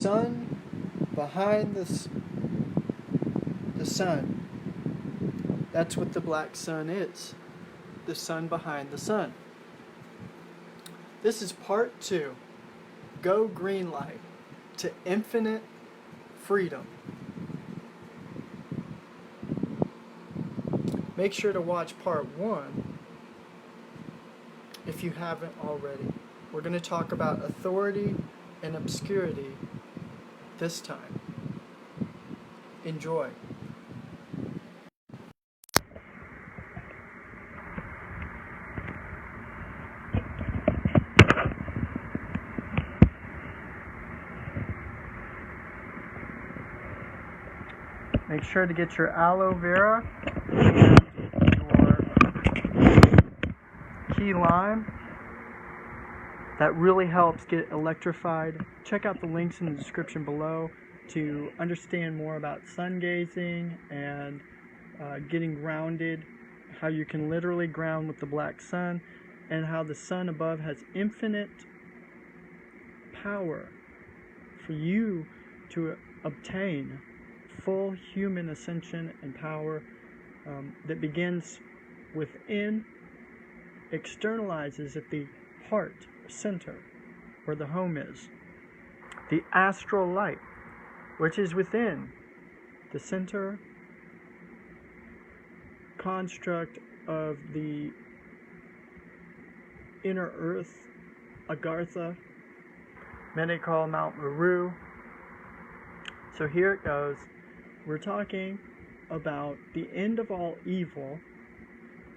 sun behind the sun. That's what the black sun is. The sun behind the sun. This is part 2. Go Greenlight to infinite freedom. Make sure to watch part 1 if you haven't already. We're going to talk about authority and obscurity this time. Enjoy. Make sure to get your aloe vera and your key lime. That really helps get electrified. Check out the links in the description below to understand more about sun gazing and getting grounded, how you can literally ground with the black sun, and how the sun above has infinite power for you to obtain full human ascension and power that begins within, externalizes at the heart, center, where the home is. The astral light, which is within the center construct of the inner earth, Agartha, many call Mount Meru. So here it goes. We're talking about the end of all evil,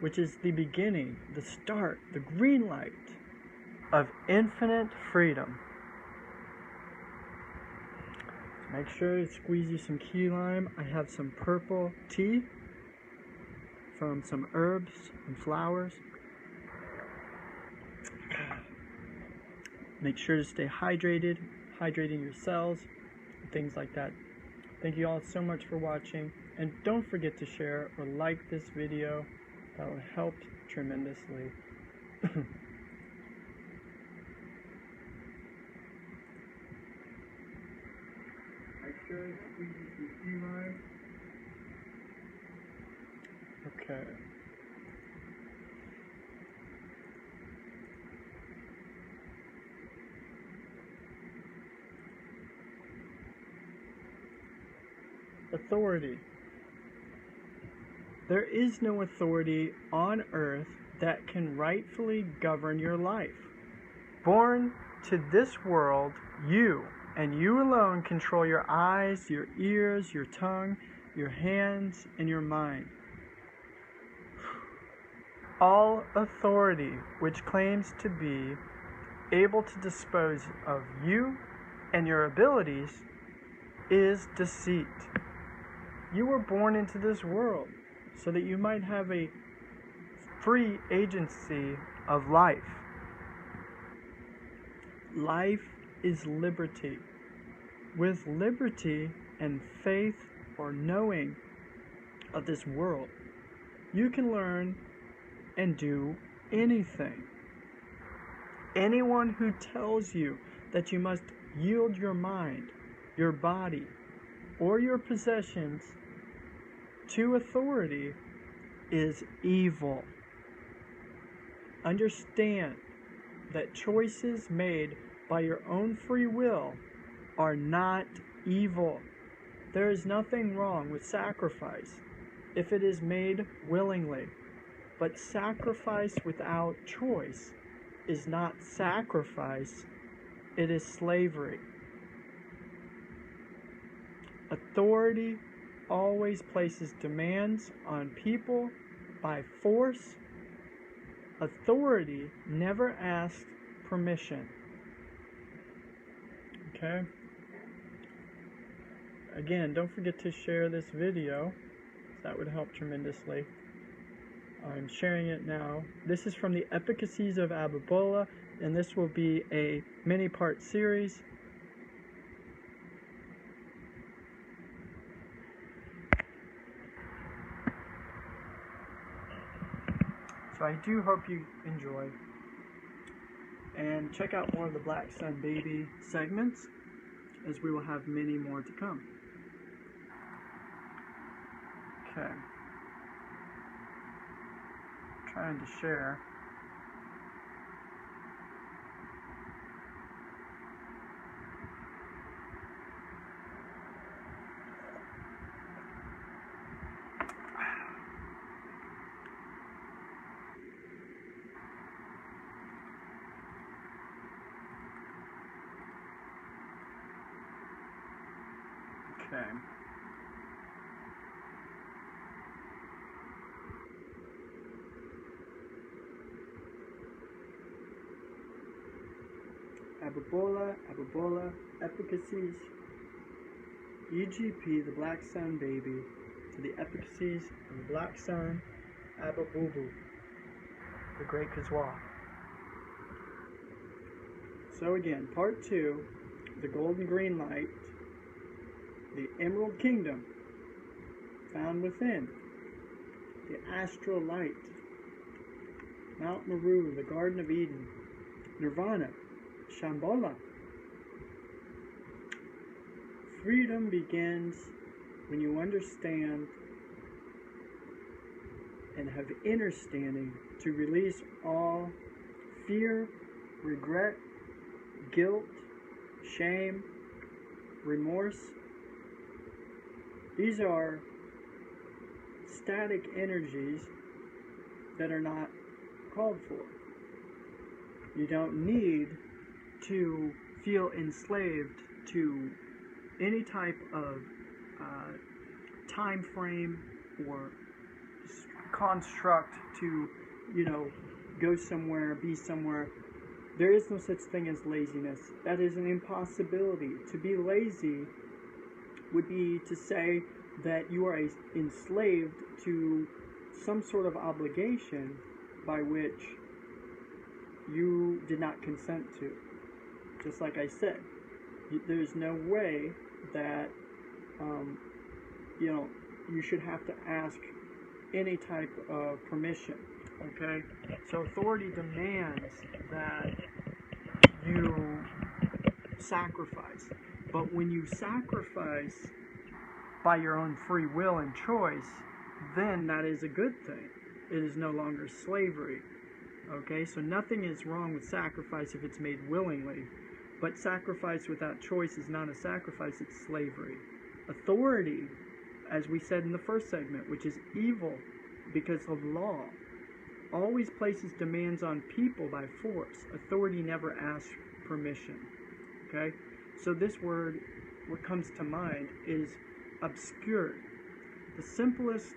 which is the beginning, the start, the green light of infinite freedom. Make sure to squeeze you some key lime. I have some purple tea from some herbs and flowers. Make sure to stay hydrated, hydrating your cells, and things like that. Thank you all so much for watching, and don't forget to share or like this video. That will help tremendously. Make sure to squeeze the key lime. Okay. Authority. There is no authority on earth that can rightfully govern your life. Born to this world, you and you alone control your eyes, your ears, your tongue, your hands, and your mind. All authority which claims to be able to dispose of you and your abilities is deceit. You were born into this world so that you might have a free agency of life. Life is liberty. With liberty and faith or knowing of this world, you can learn and do anything. Anyone who tells you that you must yield your mind, your body, or your possessions to authority is evil. Understand that choices made by your own free will are not evil. There is nothing wrong with sacrifice if it is made willingly, but sacrifice without choice is not sacrifice, it is slavery. Authority always places demands on people by force. Authority never asks permission. Okay? Again, don't forget to share this video. That would help tremendously. I'm sharing it now. This is from the Efficacies of Abbaboobo, and this will be a many-part series. So I do hope you enjoy. And check out more of the Black Sun Baby segments. as we will have many more to come. Okay. Trying to share. Okay. Abbaboobo, efficacies. E.G.P., the Black Sun baby, to the efficacies of the Black Sun, Abbaboobo, the Great Kazwa. So again, part 2, the Golden Greenlight, the Emerald Kingdom, found within, the Astral Light, Mount Meru, the Garden of Eden, Nirvana, Shambhala. Freedom begins when you understand and have understanding to release all fear, regret, guilt, shame, remorse. These are static energies that are not called for. You don't need to feel enslaved to any type of time frame or construct to, go somewhere, be somewhere. There is no such thing as laziness. That is an impossibility. To be lazy would be to say that you are enslaved to some sort of obligation by which you did not consent to. Just like I said, there's no way that you should have to ask any type of permission. Okay, so authority demands that you sacrifice, but when you sacrifice by your own free will and choice, then that is a good thing. It is no longer slavery. Okay, so nothing is wrong with sacrifice if it's made willingly, but sacrifice without choice is not a sacrifice, it's slavery. Authority, as we said in the first segment, which is evil because of law, always places demands on people by force. Authority never asks permission. Okay, so this word, what comes to mind is obscured. The simplest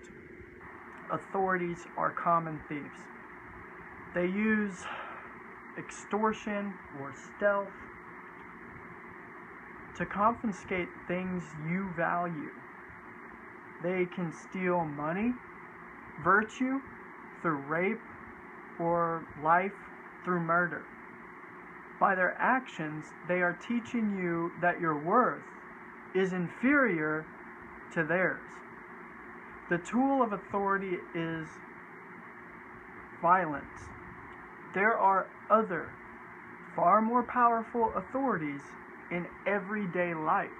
authorities are common thieves. They use extortion or stealth to confiscate things you value. They can steal money, virtue, through rape, or life through murder. By their actions, they are teaching you that your worth is inferior to theirs. The tool of authority is violence. There are other, far more powerful authorities in everyday life.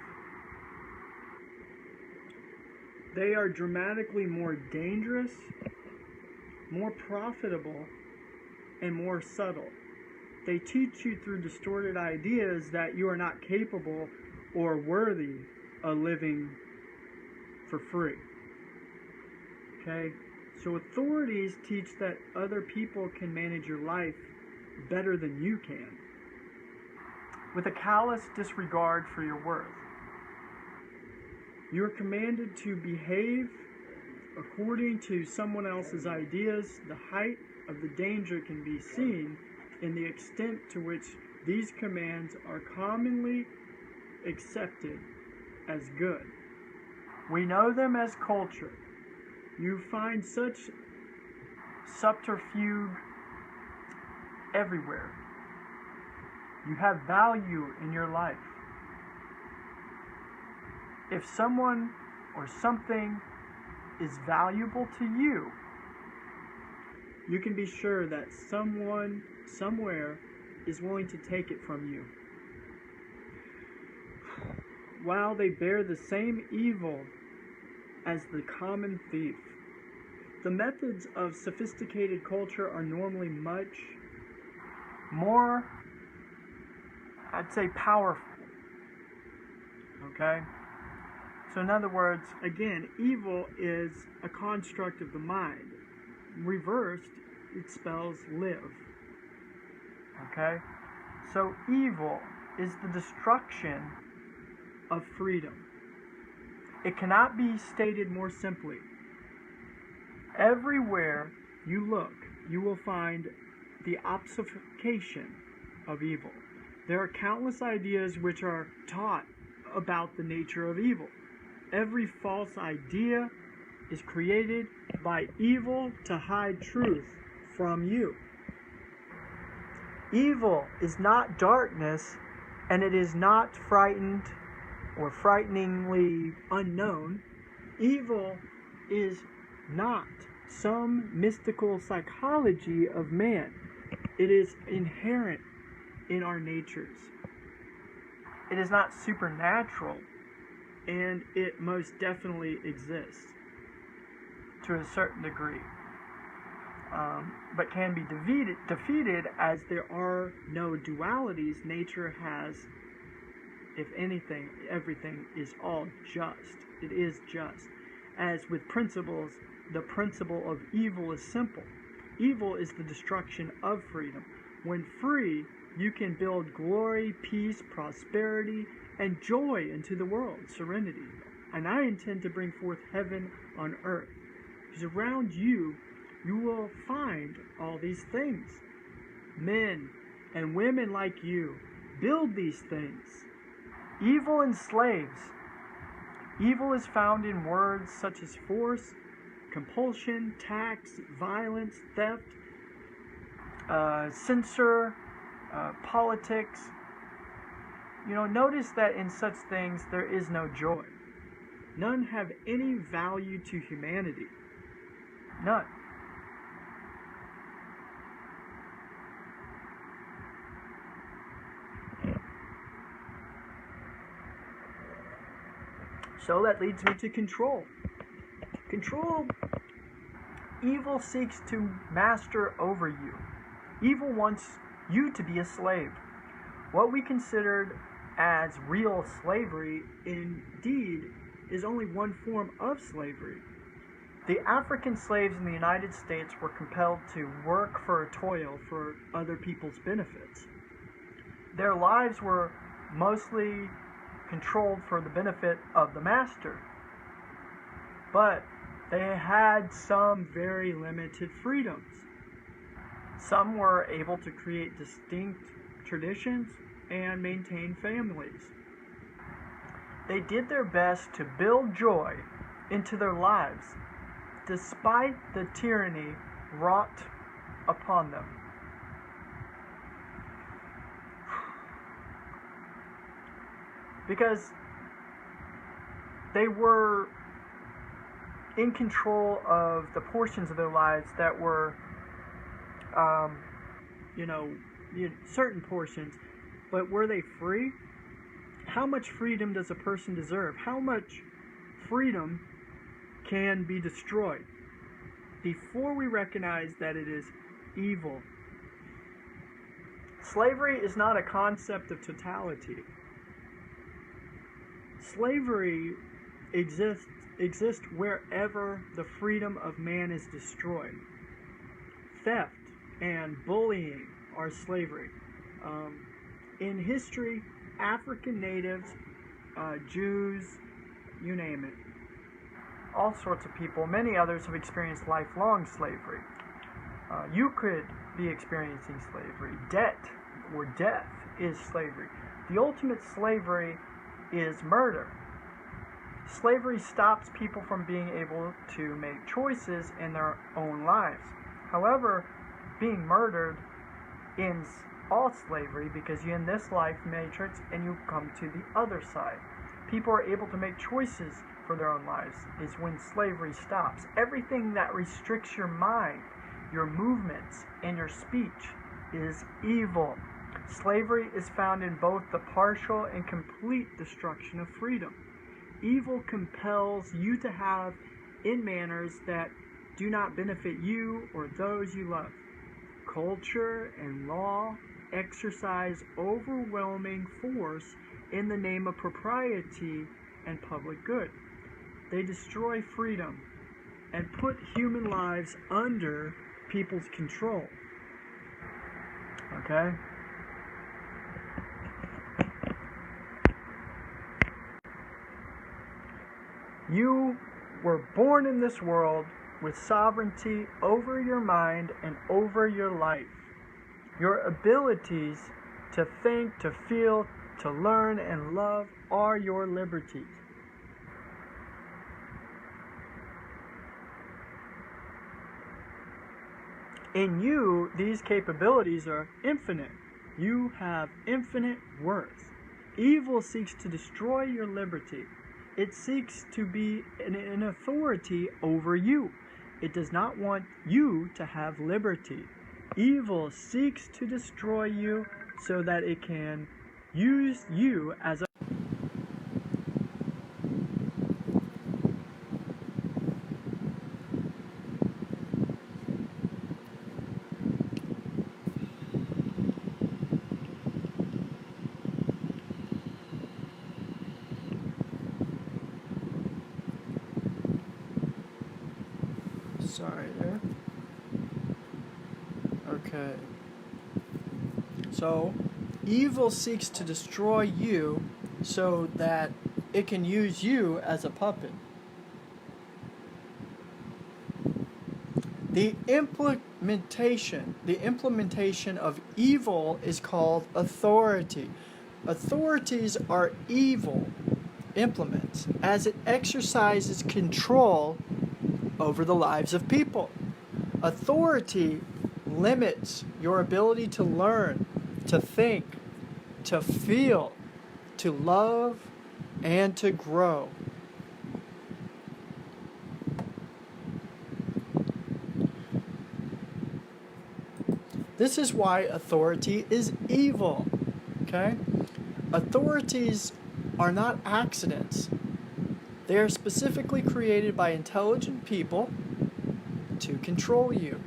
They are dramatically more dangerous, more profitable, and more subtle. They teach you through distorted ideas that you are not capable or worthy of living for free. Okay? So authorities teach that other people can manage your life better than you can, with a callous disregard for your worth. You are commanded to behave according to someone else's ideas. The height of the danger can be seen in the extent to which these commands are commonly accepted as good. We know them as culture. You find such subterfuge everywhere. You have value in your life. If someone or something is valuable to you, you can be sure that someone, somewhere, is willing to take it from you. while they bear the same evil as the common thief. The methods of sophisticated culture are normally much more, I'd say, powerful. Okay? So in other words, again, evil is a construct of the mind. Reversed, it spells live. Okay? So evil is the destruction of freedom. It cannot be stated more simply. Everywhere you look, you will find the obfuscation of evil. There are countless ideas which are taught about the nature of evil. Every false idea is created by evil to hide truth from you. Evil is not darkness, and it is not frightened or frighteningly unknown. Evil is not some mystical psychology of man. It is inherent in our natures. It is not supernatural, and it most definitely exists to a certain degree, but can be defeated as there are no dualities. Nature has, if anything, everything is all just. It is just. As with principles, the principle of evil is simple. Evil is the destruction of freedom. When free, you can build glory, peace, prosperity, and joy into the world, serenity. And I intend to bring forth heaven on earth. Because around you, you will find all these things. Men and women like you build these things. Evil enslaves. Evil is found in words such as force, compulsion, tax, violence, theft, censor, politics. Notice that in such things there is no joy. None have any value to humanity. None. So that leads me to control. Control. Evil seeks to master over you. Evil wants you to be a slave. What we considered as real slavery, indeed, is only one form of slavery. The African slaves in the United States were compelled to work for a toil for other people's benefits. Their lives were mostly controlled for the benefit of the master. But they had some very limited freedoms. Some were able to create distinct traditions and maintain families. They did their best to build joy into their lives, despite the tyranny wrought upon them. Because they were in control of the portions of their lives that were, certain portions. But were they free? How much freedom does a person deserve? How much freedom can be destroyed before we recognize that it is evil? Slavery is not a concept of totality. Slavery exists wherever the freedom of man is destroyed. Theft and bullying are slavery. In history, African natives, Jews, you name it, all sorts of people, many others have experienced lifelong slavery. You could be experiencing slavery. Debt or death is slavery. The ultimate slavery is murder. Slavery stops people from being able to make choices in their own lives. However, being murdered ends all slavery, because you end this life matrix and you come to the other side. People are able to make choices for their own lives is when slavery stops. Everything that restricts your mind, your movements, and your speech is evil. Slavery is found in both the partial and complete destruction of freedom. Evil compels you to have in manners that do not benefit you or those you love. Culture and law exercise overwhelming force in the name of propriety and public good. They destroy freedom and put human lives under people's control. Okay? You were born in this world with sovereignty over your mind and over your life. Your abilities to think, to feel, to learn, and love are your liberties. In you, these capabilities are infinite. You have infinite worth. Evil seeks to destroy your liberty. It seeks to be an authority over you. It does not want you to have liberty. Evil seeks to destroy you so that it can use you as a Sorry there. Okay. So, evil seeks to destroy you so that it can use you as a puppet. The implementation of evil is called authority. Authorities are evil implements as it exercises control over the lives of people. Authority limits your ability to learn, to think, to feel, to love, and to grow. This is why authority is evil. Okay? Authorities are not accidents. They are specifically created by intelligent people to control you.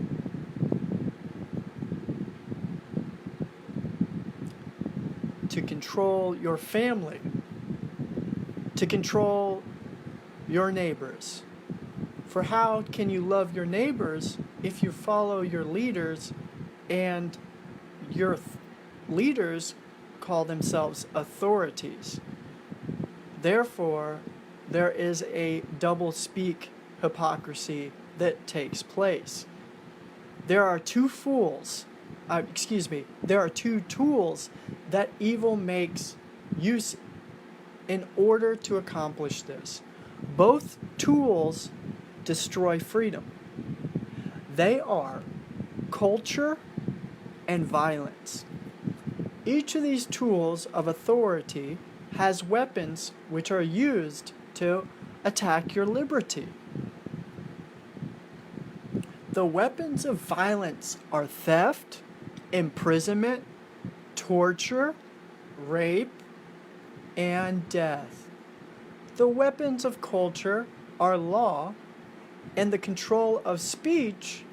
To control your family. To control your neighbors. For how can you love your neighbors if you follow your leaders and your leaders call themselves authorities? Therefore, there is a double-speak hypocrisy that takes place. There are two tools that evil makes use in order to accomplish this. Both tools destroy freedom. They are culture and violence. Each of these tools of authority has weapons which are used to attack your liberty. The weapons of violence are theft, imprisonment, torture, rape, and death. The weapons of culture are law and the control of speech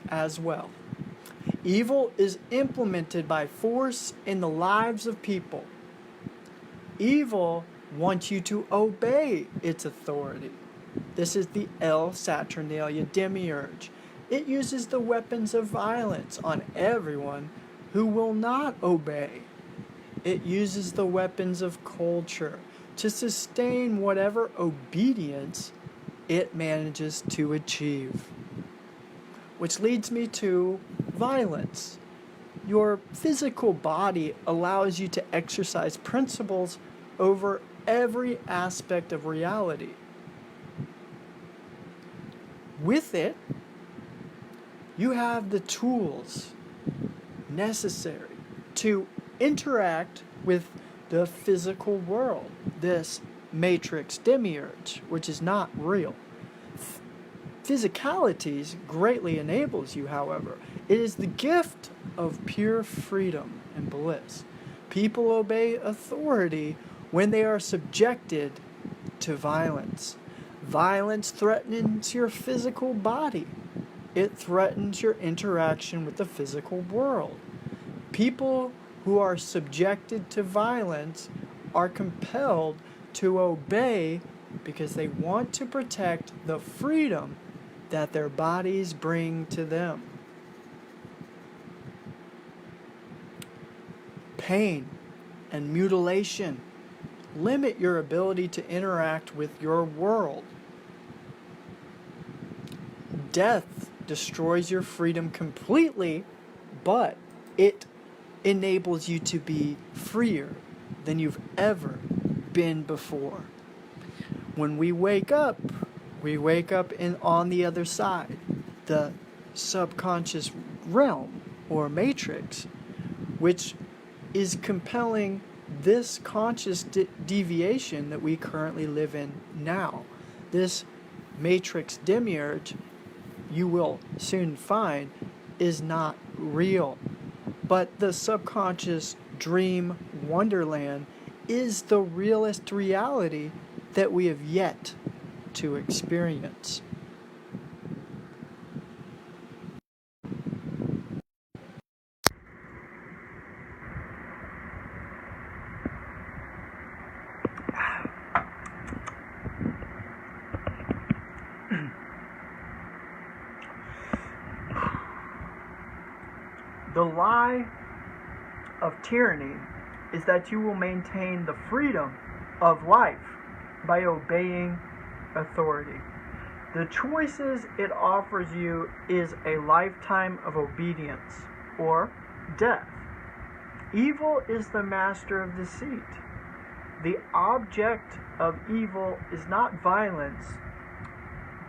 as well. Evil is implemented by force in the lives of people. Evil wants you to obey its authority. This is the L. Saturnalia demiurge. It uses the weapons of violence on everyone who will not obey. It uses the weapons of culture to sustain whatever obedience it manages to achieve. Which leads me to violence. Your physical body allows you to exercise principles over every aspect of reality. With it, you have the tools necessary to interact with the physical world, this matrix demiurge, which is not real. Physicalities greatly enables you, however. It is the gift of pure freedom and bliss. People obey authority when they are subjected to violence. Violence threatens your physical body. It threatens your interaction with the physical world. People who are subjected to violence are compelled to obey because they want to protect the freedom that their bodies bring to them. Pain and mutilation limit your ability to interact with your world. Death destroys your freedom completely, but it enables you to be freer than you've ever been before. When we wake up on the other side, the subconscious realm or matrix, which is compelling this conscious deviation that we currently live in now. This matrix demiurge, you will soon find, is not real. But the subconscious dream wonderland is the realest reality that we have yet to experience. The lie of tyranny is that you will maintain the freedom of life by obeying authority. The choices it offers you is a lifetime of obedience or death. Evil is the master of deceit. The object of evil is not violence,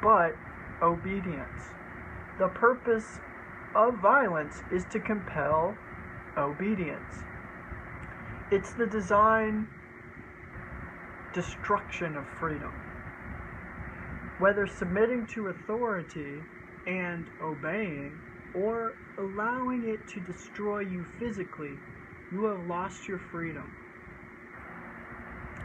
but obedience. The purpose of violence is to compel obedience. It's the design destruction of freedom. Whether submitting to authority and obeying, or allowing it to destroy you physically, you have lost your freedom.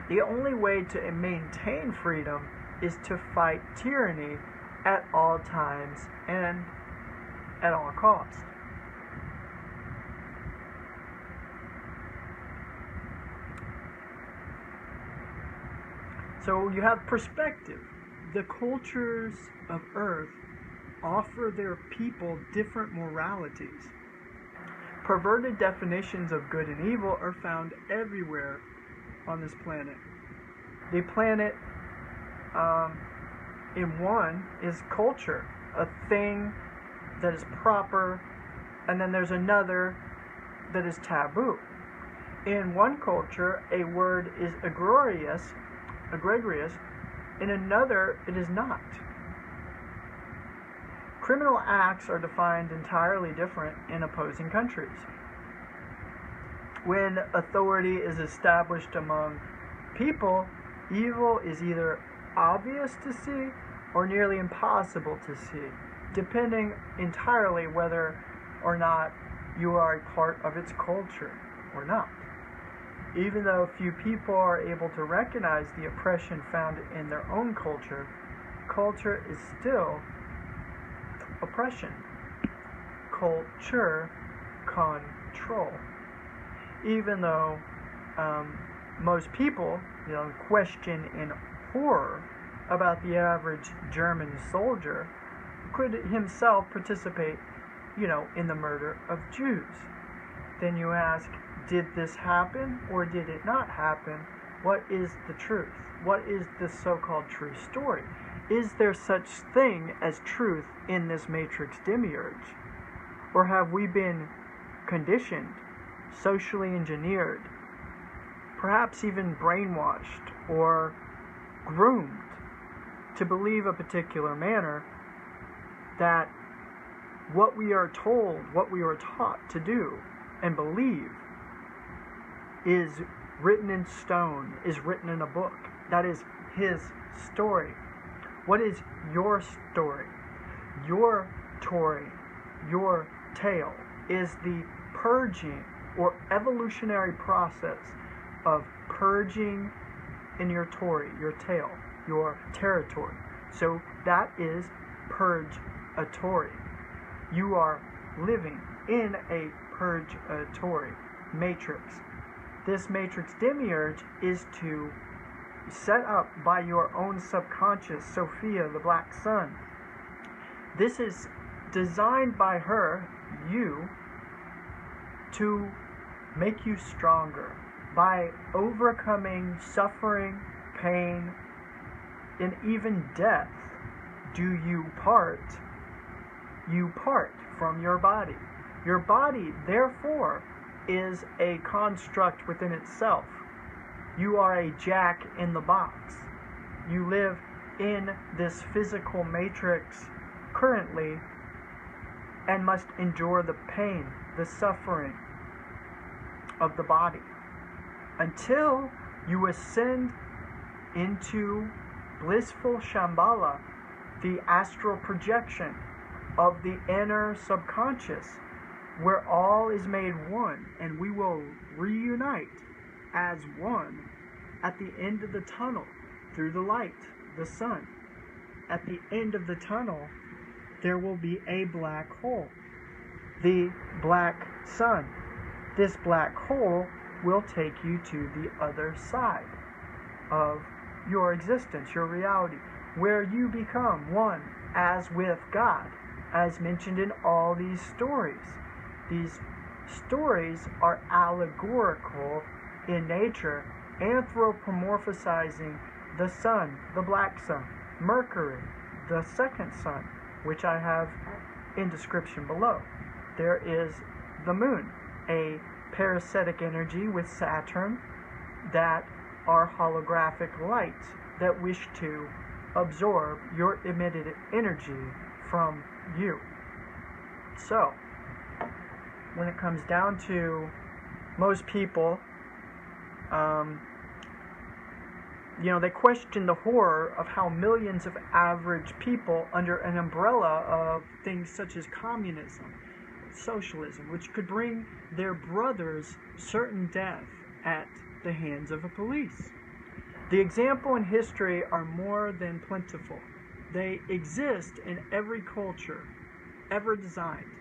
The only way to maintain freedom is to fight tyranny at all times and at all costs. So you have perspective. The cultures of Earth offer their people different moralities. Perverted definitions of good and evil are found everywhere on this planet. The planet, in one, is culture, a thing that is proper, and then there's another that is taboo. In one culture, a word is egregious, in another it is not. Criminal acts are defined entirely different in opposing countries. When authority is established among people, evil is either obvious to see or nearly impossible to see, depending entirely whether or not you are a part of its culture or not. Even though few people are able to recognize the oppression found in their own culture, culture is still oppression. Culture control. Even though most people, question in horror about the average German soldier could himself participate, in the murder of Jews. Then you ask, did this happen or did it not happen? What is the truth? What is the so-called true story? Is there such thing as truth in this matrix demiurge? Or have we been conditioned, socially engineered, perhaps even brainwashed or groomed to believe a particular manner, that what we are told, what we are taught to do and believe is written in stone, is written in a book. That is his story. What is your story? Your Tory, your tale is the purging or evolutionary process of purging in your tail, your territory. So that is purgatory. You are living in a purgatory matrix. This matrix demiurge is to set up by your own subconscious, Sophia, the black sun. This is designed by her, you, to make you stronger. By overcoming suffering, pain, and even death, you part from your body. Your body, therefore, is a construct within itself. You are a jack in the box. You live in this physical matrix currently and must endure the pain, the suffering of the body until you ascend into blissful Shambhala, the astral projection of the inner subconscious, where all is made one, and we will reunite as one at the end of the tunnel through the light, the sun. At the end of the tunnel, there will be a black hole, the black sun. This black hole will take you to the other side of your existence, your reality, where you become one as with God, as mentioned in all these stories. These stories are allegorical in nature, anthropomorphizing the sun, the black sun, Mercury, the second sun, which I have in description below. There is the moon, a parasitic energy with Saturn that are holographic lights that wish to absorb your emitted energy from you. So, when it comes down to most people, they question the horror of how millions of average people under an umbrella of things such as communism, socialism, which could bring their brothers certain death at the hands of a police. The example in history are more than plentiful. They exist in every culture ever designed.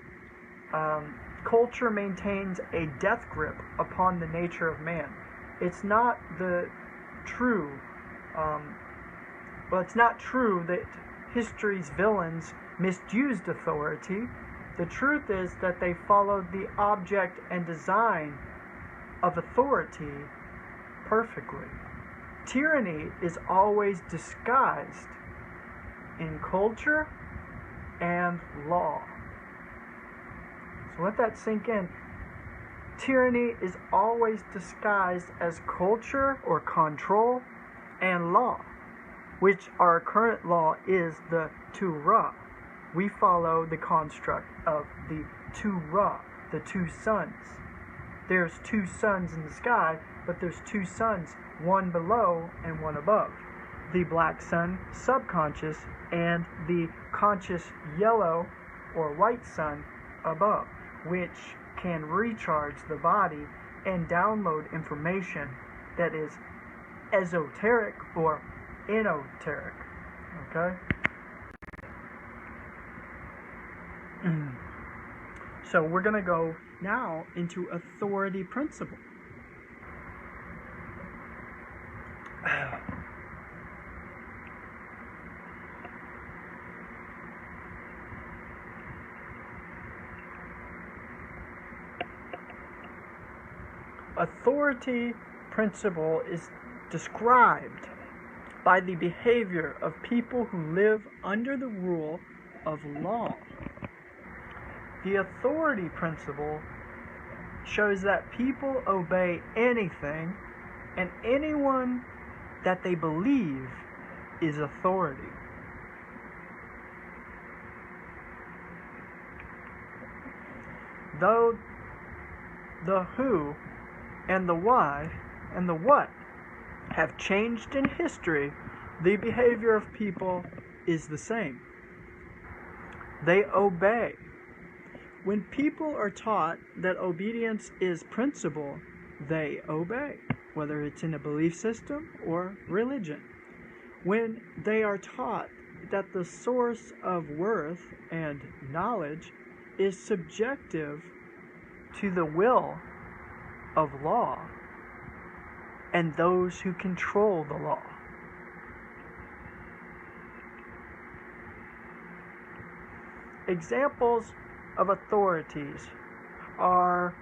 Culture maintains a death grip upon the nature of man. It's not the true, it's not true that history's villains misused authority. The truth is that they followed the object and design of authority perfectly. Tyranny is always disguised in culture and law. So let that sink in. Tyranny is always disguised as culture or control and law, which our current law is the Torah. We follow the construct of the Torah, the two suns. There's two suns in the sky, but there's two suns, one below and one above. The black sun, subconscious, and the conscious yellow or white sun above, which can recharge the body and download information that is esoteric or enoteric. Okay? So we're going to go now into authority principle. Authority principle is described by the behavior of people who live under the rule of law. The authority principle shows that people obey anything and anyone that they believe is authority. Though the who and the why and the what have changed in history, the behavior of people is the same. They obey. When people are taught that obedience is principle, they obey, whether it's in a belief system or religion. When they are taught that the source of worth and knowledge is subjective to the will of law and those who control the law. Examples of authorities are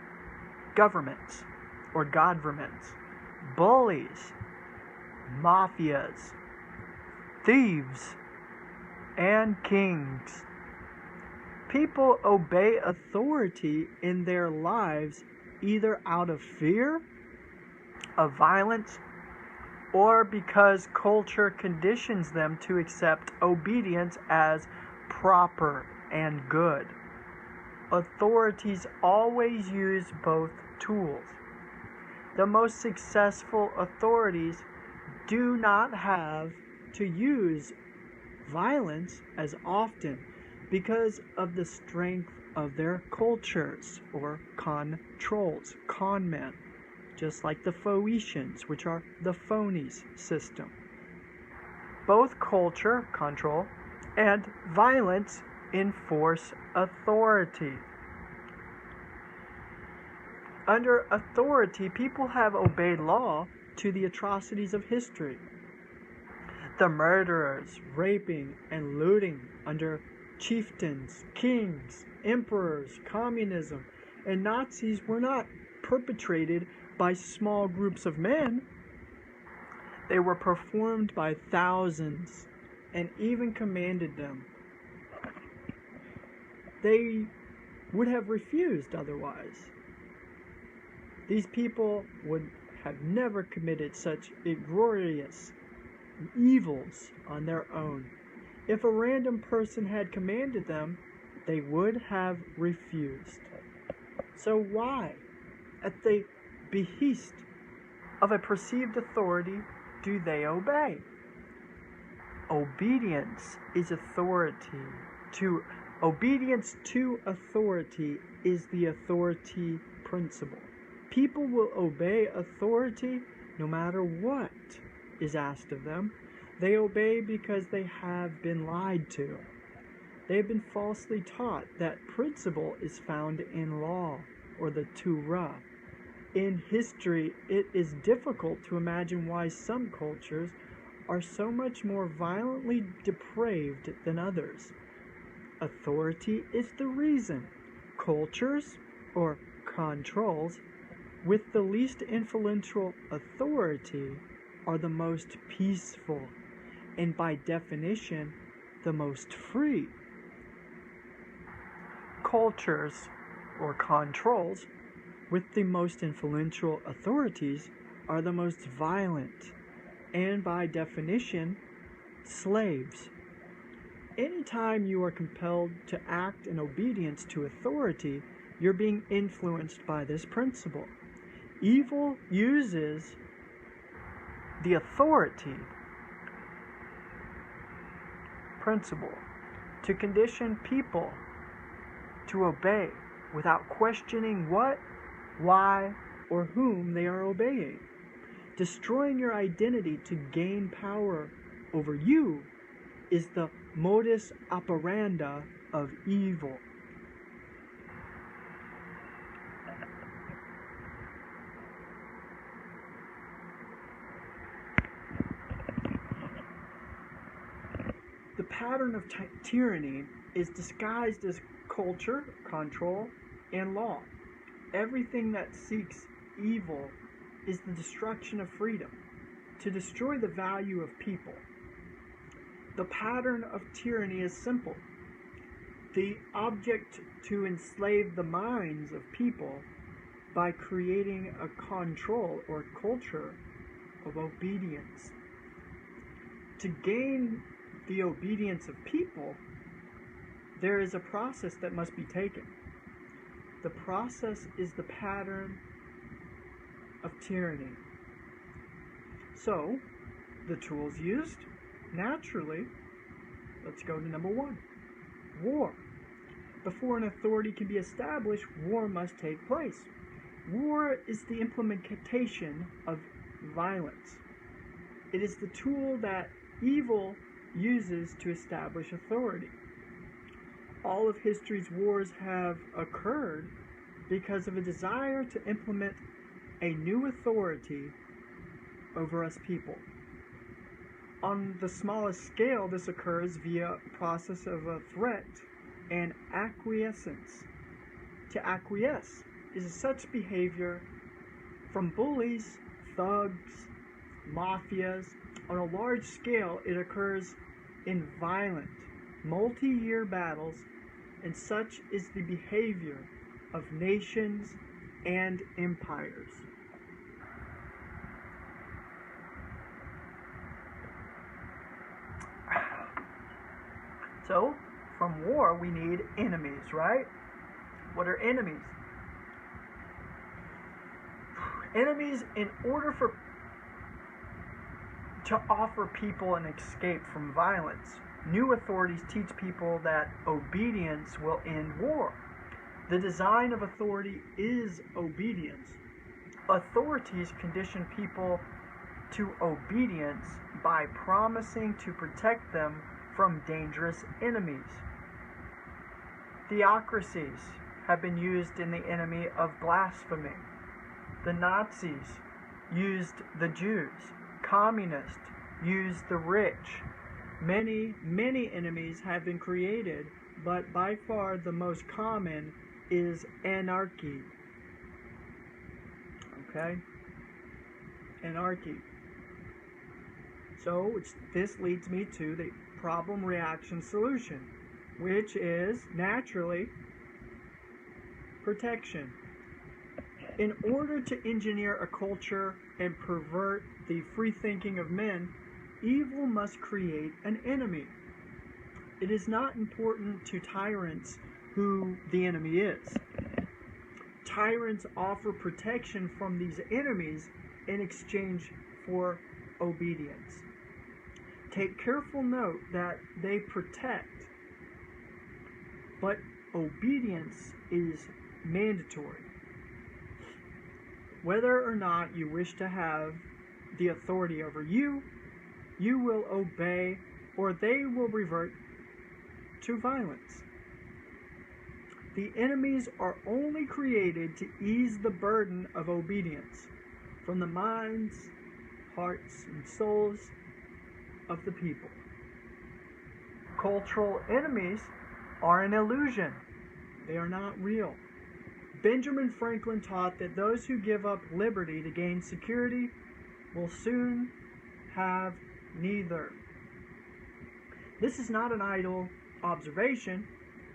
governments or godverments, bullies, mafias, thieves, and kings. People obey authority in their lives either out of fear of violence or because culture conditions them to accept obedience as proper and good. Authorities always use both tools. The most successful authorities do not have to use violence as often because of the strength of their cultures or controls, con men, just like the Phoenicians, which are the phonies system. Both culture, control, and violence enforce authority. Under authority, people have obeyed law to the atrocities of history. The murderers, raping, and looting under chieftains, kings, emperors, communism, and Nazis were not perpetrated by small groups of men. They were performed by thousands and even commanded them. They would have refused otherwise. These people would have never committed such egregious evils on their own. If a random person had commanded them, they would have refused. So why, at the behest of a perceived authority, do they obey? Obedience is authority. Obedience to authority is the authority principle. People will obey authority no matter what is asked of them. They obey because they have been lied to. They have been falsely taught that principle is found in law or the Torah. In history, it is difficult to imagine why some cultures are so much more violently depraved than others. Authority is the reason. Cultures, or controls, with the least influential authority are the most peaceful, and by definition, the most free. Cultures, or controls, with the most influential authorities are the most violent, and by definition, slaves. Anytime you are compelled to act in obedience to authority, you're being influenced by this principle. Evil uses the authority principle to condition people to obey without questioning what, why, or whom they are obeying. Destroying your identity to gain power over you is the modus operandi of evil. The pattern of tyranny is disguised as culture, control, and law. Everything that seeks evil is the destruction of freedom, to destroy the value of people. The pattern of tyranny is simple. The object to enslave the minds of people by creating a control or culture of obedience. To gain the obedience of people, there is a process that must be taken. The process is the pattern of tyranny. So, the tools used, naturally, let's go to number one, war. before an authority can be established, war must take place. War is the implementation of violence. It is the tool that evil uses to establish authority. All of history's wars have occurred because of a desire to implement a new authority over us people. On the smallest scale, this occurs via a process of a threat and acquiescence. To acquiesce is such behavior from bullies, thugs, mafias. On a large scale, it occurs in violent, multi-year battles, and such is the behavior of nations and empires. So, from war, we need enemies, right? What are enemies? Enemies, in order to offer people an escape from violence, new authorities teach people that obedience will end war. The design of authority is obedience. Authorities condition people to obedience by promising to protect them from dangerous enemies. Theocracies have been used in the enemy of blasphemy. The Nazis used the Jews. Communists used the rich. Many, many enemies have been created, but by far the most common is anarchy. Okay? Anarchy. So, this leads me to the problem, reaction, solution, which is, naturally, protection. In order to engineer a culture and pervert the free thinking of men, evil must create an enemy. It is not important to tyrants who the enemy is. Tyrants offer protection from these enemies in exchange for obedience. Take careful note that they protect, but obedience is mandatory. Whether or not you wish to have the authority over you, you will obey or they will revert to violence. The enemies are only created to ease the burden of obedience from the minds, hearts, and souls of the people. Cultural enemies are an illusion. They are not real. Benjamin Franklin taught that those who give up liberty to gain security will soon have neither. This is not an idle observation.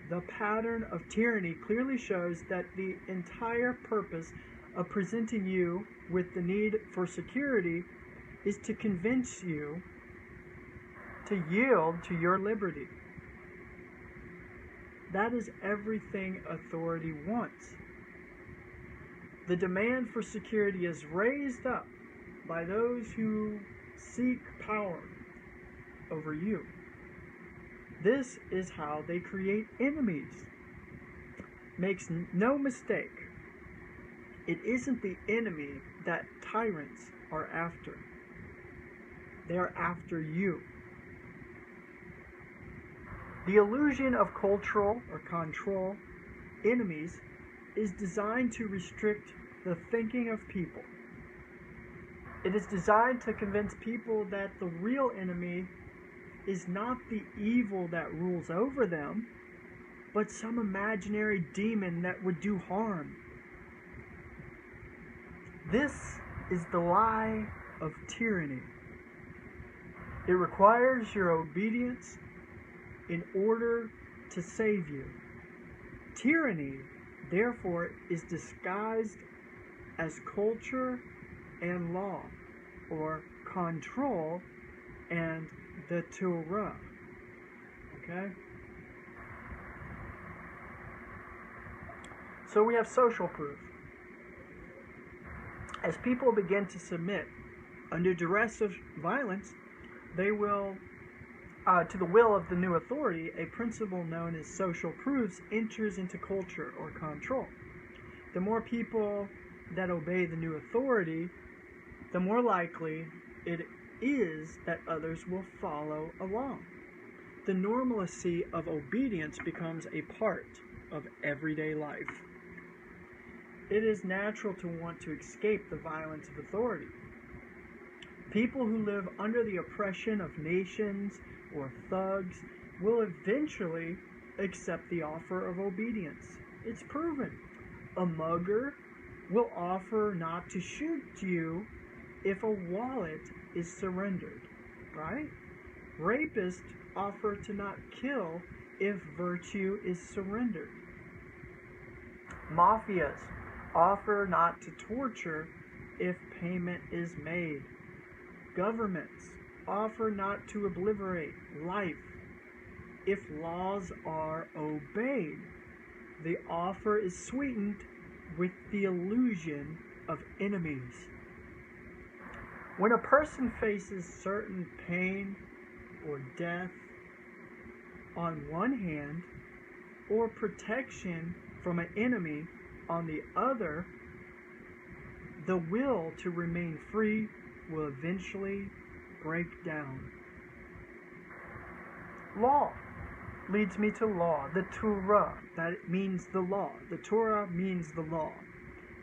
The pattern of tyranny clearly shows that the entire purpose of presenting you with the need for security is to convince you to yield to your liberty. That is everything authority wants. The demand for security is raised up by those who seek power over you. This is how they create enemies. Makes no mistake, it isn't the enemy that tyrants are after. They are after you. The illusion of cultural or control enemies is designed to restrict the thinking of people. It is designed to convince people that the real enemy is not the evil that rules over them, but some imaginary demon that would do harm. This is the lie of tyranny. It requires your obedience in order to save you. Tyranny, therefore, is disguised as culture and law, or control and the Torah. Okay? So we have social proof. As people begin to submit under duress of violence, they will to the will of the new authority, a principle known as social proofs enters into culture or control. The more people that obey the new authority, the more likely it is that others will follow along. The normalcy of obedience becomes a part of everyday life. It is natural to want to escape the violence of authority. People who live under the oppression of nations or thugs will eventually accept the offer of obedience. It's proven. A mugger will offer not to shoot you if a wallet is surrendered, right? Rapists offer to not kill if virtue is surrendered. Mafias offer not to torture if payment is made. Governments offer not to obliterate life if laws are obeyed. The offer is sweetened with the illusion of enemies. When a person faces certain pain or death on one hand, or protection from an enemy on the other, the will to remain free will eventually break down. Law leads me to law, the Torah, that means the law. The Torah means the law.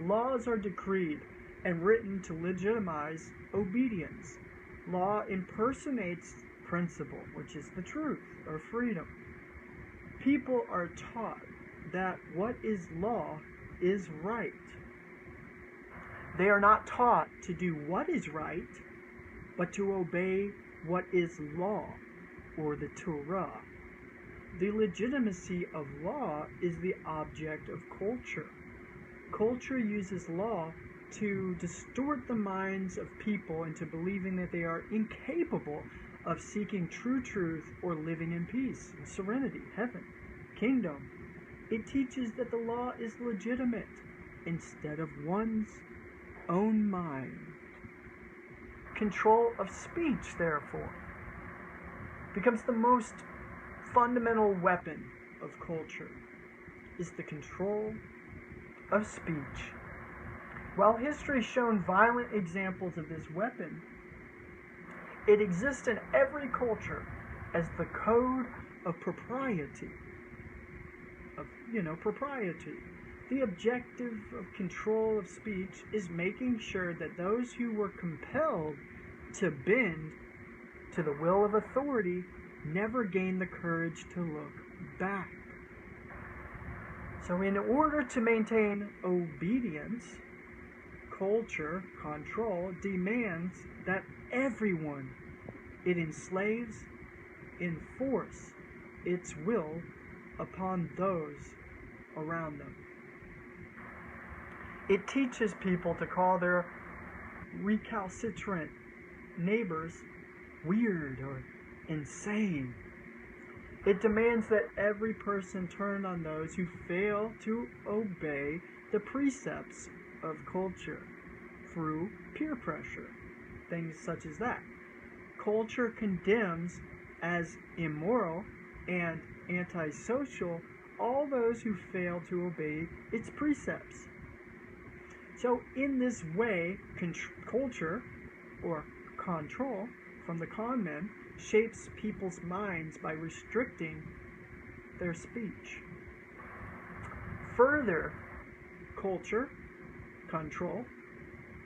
Laws are decreed and written to legitimize obedience. Law impersonates principle, which is the truth or freedom. People are taught that what is law is right. They are not taught to do what is right, but to obey what is law, or the Torah. The legitimacy of law is the object of culture. Culture uses law to distort the minds of people into believing that they are incapable of seeking true truth or living in peace, serenity, heaven, kingdom. It teaches that the law is legitimate instead of one's own mind. Control of speech, therefore, becomes the most fundamental weapon of culture, is the control of speech. While history has shown violent examples of this weapon, it exists in every culture as the code of propriety. Propriety. The objective of control of speech is making sure that those who were compelled to bend to the will of authority never gain the courage to look back. So in order to maintain obedience, culture, control, demands that everyone it enslaves enforce its will upon those around them. It teaches people to call their recalcitrant neighbors weird or insane. It demands that every person turn on those who fail to obey the precepts of culture through peer pressure, things such as that. Culture condemns as immoral and antisocial all those who fail to obey its precepts. So in this way, culture, or control from the con men, shapes people's minds by restricting their speech. Further, culture, control,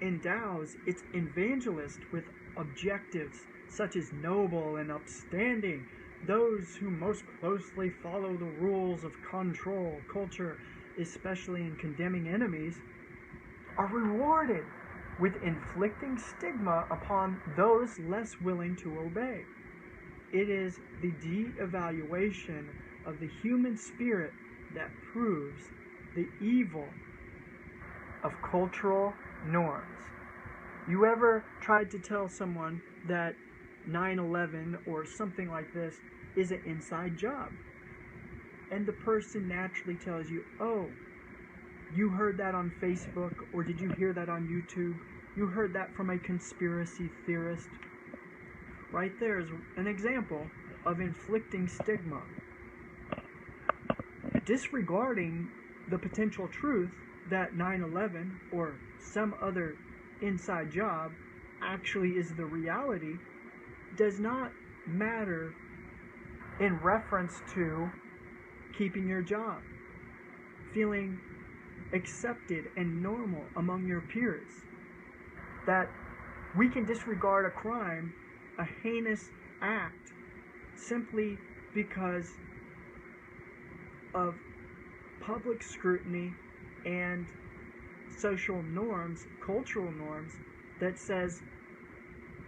endows its evangelist with objectives such as noble and upstanding. Those who most closely follow the rules of control, culture, especially in condemning enemies, are rewarded with inflicting stigma upon those less willing to obey. It is the de-evaluation of the human spirit that proves the evil of cultural norms. You ever tried to tell someone that 9/11 or something like this is an inside job? And the person naturally tells you, oh, you heard that on Facebook, or did you hear that on YouTube? You heard that from a conspiracy theorist. Right there is an example of inflicting stigma, disregarding the potential truth that 9/11 or some other inside job actually is the reality, does not matter in reference to keeping your job, feeling accepted and normal among your peers. That we can disregard a crime, a heinous act, simply because of public scrutiny and social norms, cultural norms, that says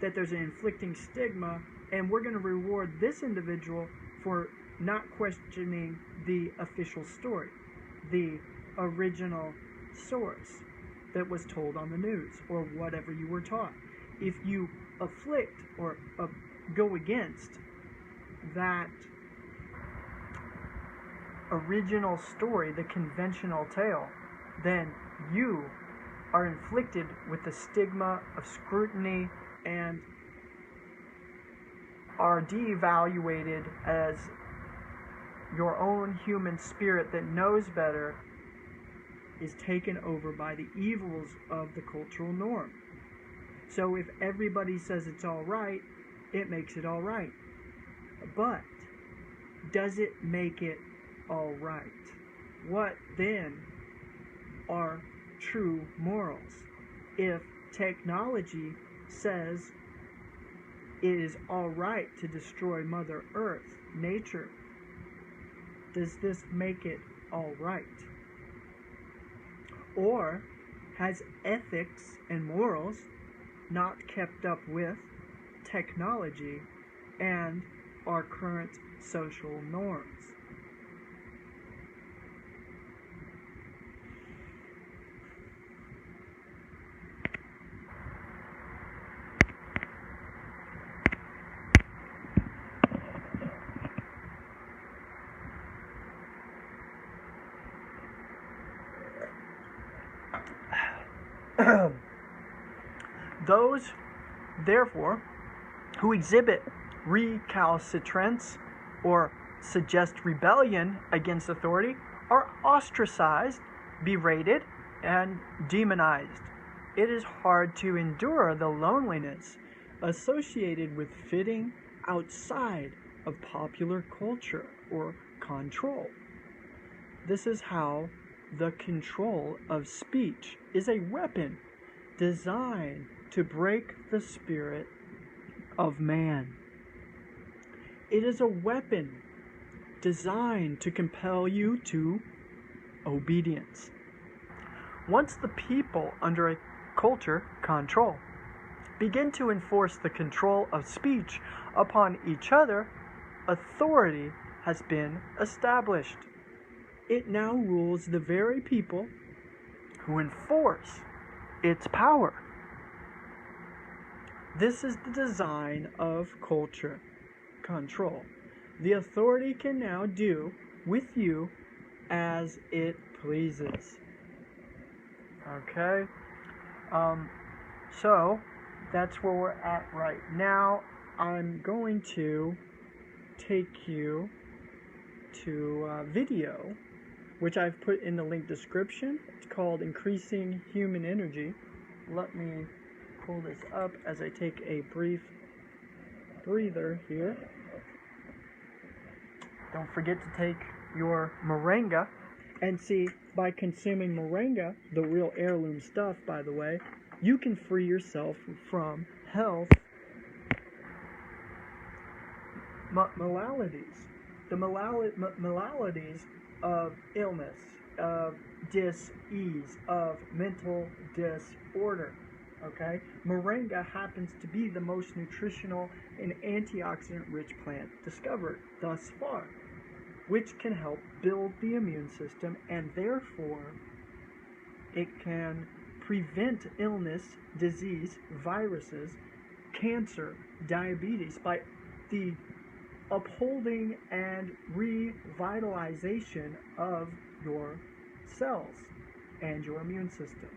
that there's an inflicting stigma, and we're going to reward this individual for not questioning the official story, the original source that was told on the news or whatever you were taught. If you afflict or go against that original story, the conventional tale, then you are inflicted with the stigma of scrutiny and are de-evaluated as your own human spirit that knows better is taken over by the evils of the cultural norm. So if everybody says it's all right, it makes it all right. But does it make it all right? What then are true morals? If technology says it is all right to destroy Mother Earth, nature, does this make it all right? Or has ethics and morals not kept up with technology and our current social norms? Those, therefore, who exhibit recalcitrance or suggest rebellion against authority are ostracized, berated, and demonized. It is hard to endure the loneliness associated with fitting outside of popular culture or control. This is how the control of speech is a weapon designed to break the spirit of man. It is a weapon designed to compel you to obedience. Once the people under a culture control begin to enforce the control of speech upon each other, authority has been established. It now rules the very people who enforce its power. This is the design of culture control. The authority can now do with you as it pleases. Okay? So, that's where we're at right now. I'm going to take you to a video, which I've put in the link description. It's called Increasing Human Energy. Let me pull this up as I take a brief breather here. Don't forget to take your moringa. And see, by consuming moringa, the real heirloom stuff, by the way, you can free yourself from health maladies. The maladies of illness, of dis-ease, of mental disorder. Okay? Moringa happens to be the most nutritional and antioxidant-rich plant discovered thus far, which can help build the immune system, and therefore it can prevent illness, disease, viruses, cancer, diabetes by the upholding and revitalization of your cells and your immune system.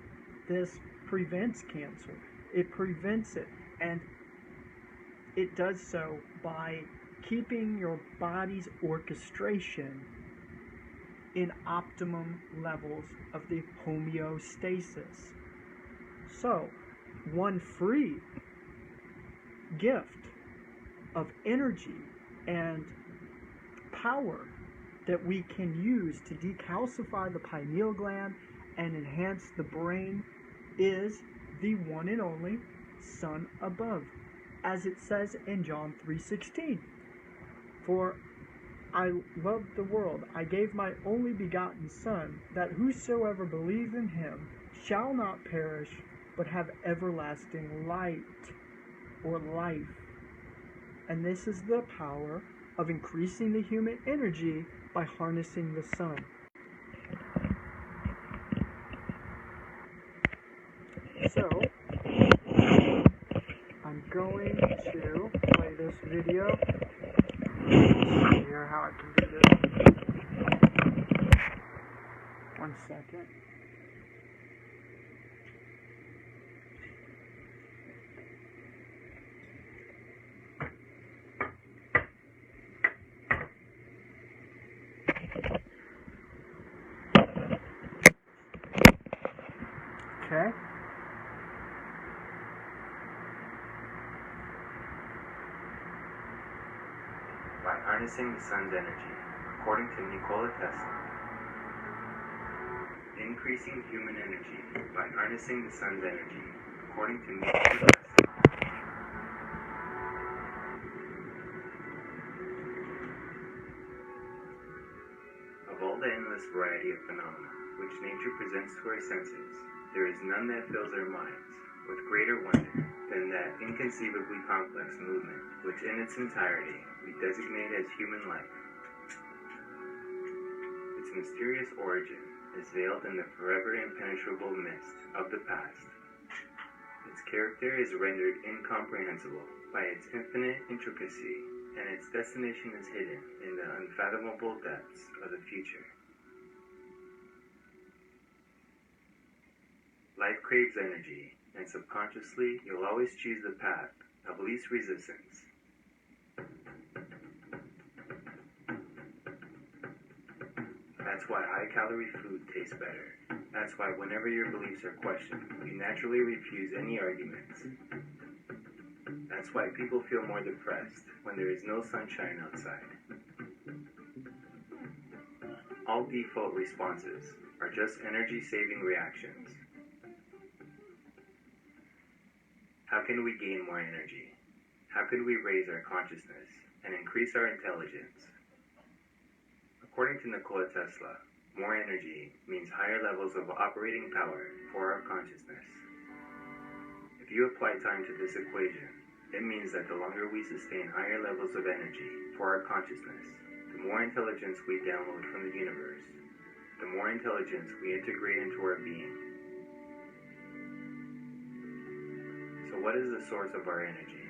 This prevents cancer. It prevents it, and it does so by keeping your body's orchestration in optimum levels of the homeostasis. So, one free gift of energy and power that we can use to decalcify the pineal gland and enhance the brain is the one and only Son above, as it says in John 3:16. For I loved the world, I gave my only begotten Son, that whosoever believes in him shall not perish, but have everlasting light, or life. And this is the power of increasing the human energy by harnessing the sun. So, I'm going to play this video. See here how I can do this. 1 second. Okay. By harnessing the sun's energy, according to Nikola Tesla. Increasing human energy by harnessing the sun's energy, according to Nikola Tesla. Of all the endless variety of phenomena which nature presents to our senses, there is none that fills our minds with greater wonder than that inconceivably complex movement which in its entirety we designate as human life. Its mysterious origin is veiled in the forever impenetrable mist of the past. Its character is rendered incomprehensible by its infinite intricacy, and its destination is hidden in the unfathomable depths of the future. Life craves energy, and subconsciously you'll always choose the path of least resistance. That's why high-calorie food tastes better. That's why whenever your beliefs are questioned, you naturally refuse any arguments. That's why people feel more depressed when there is no sunshine outside. All default responses are just energy-saving reactions. How can we gain more energy? How can we raise our consciousness and increase our intelligence? According to Nikola Tesla, more energy means higher levels of operating power for our consciousness. If you apply time to this equation, it means that the longer we sustain higher levels of energy for our consciousness, the more intelligence we download from the universe, the more intelligence we integrate into our being. So what is the source of our energy?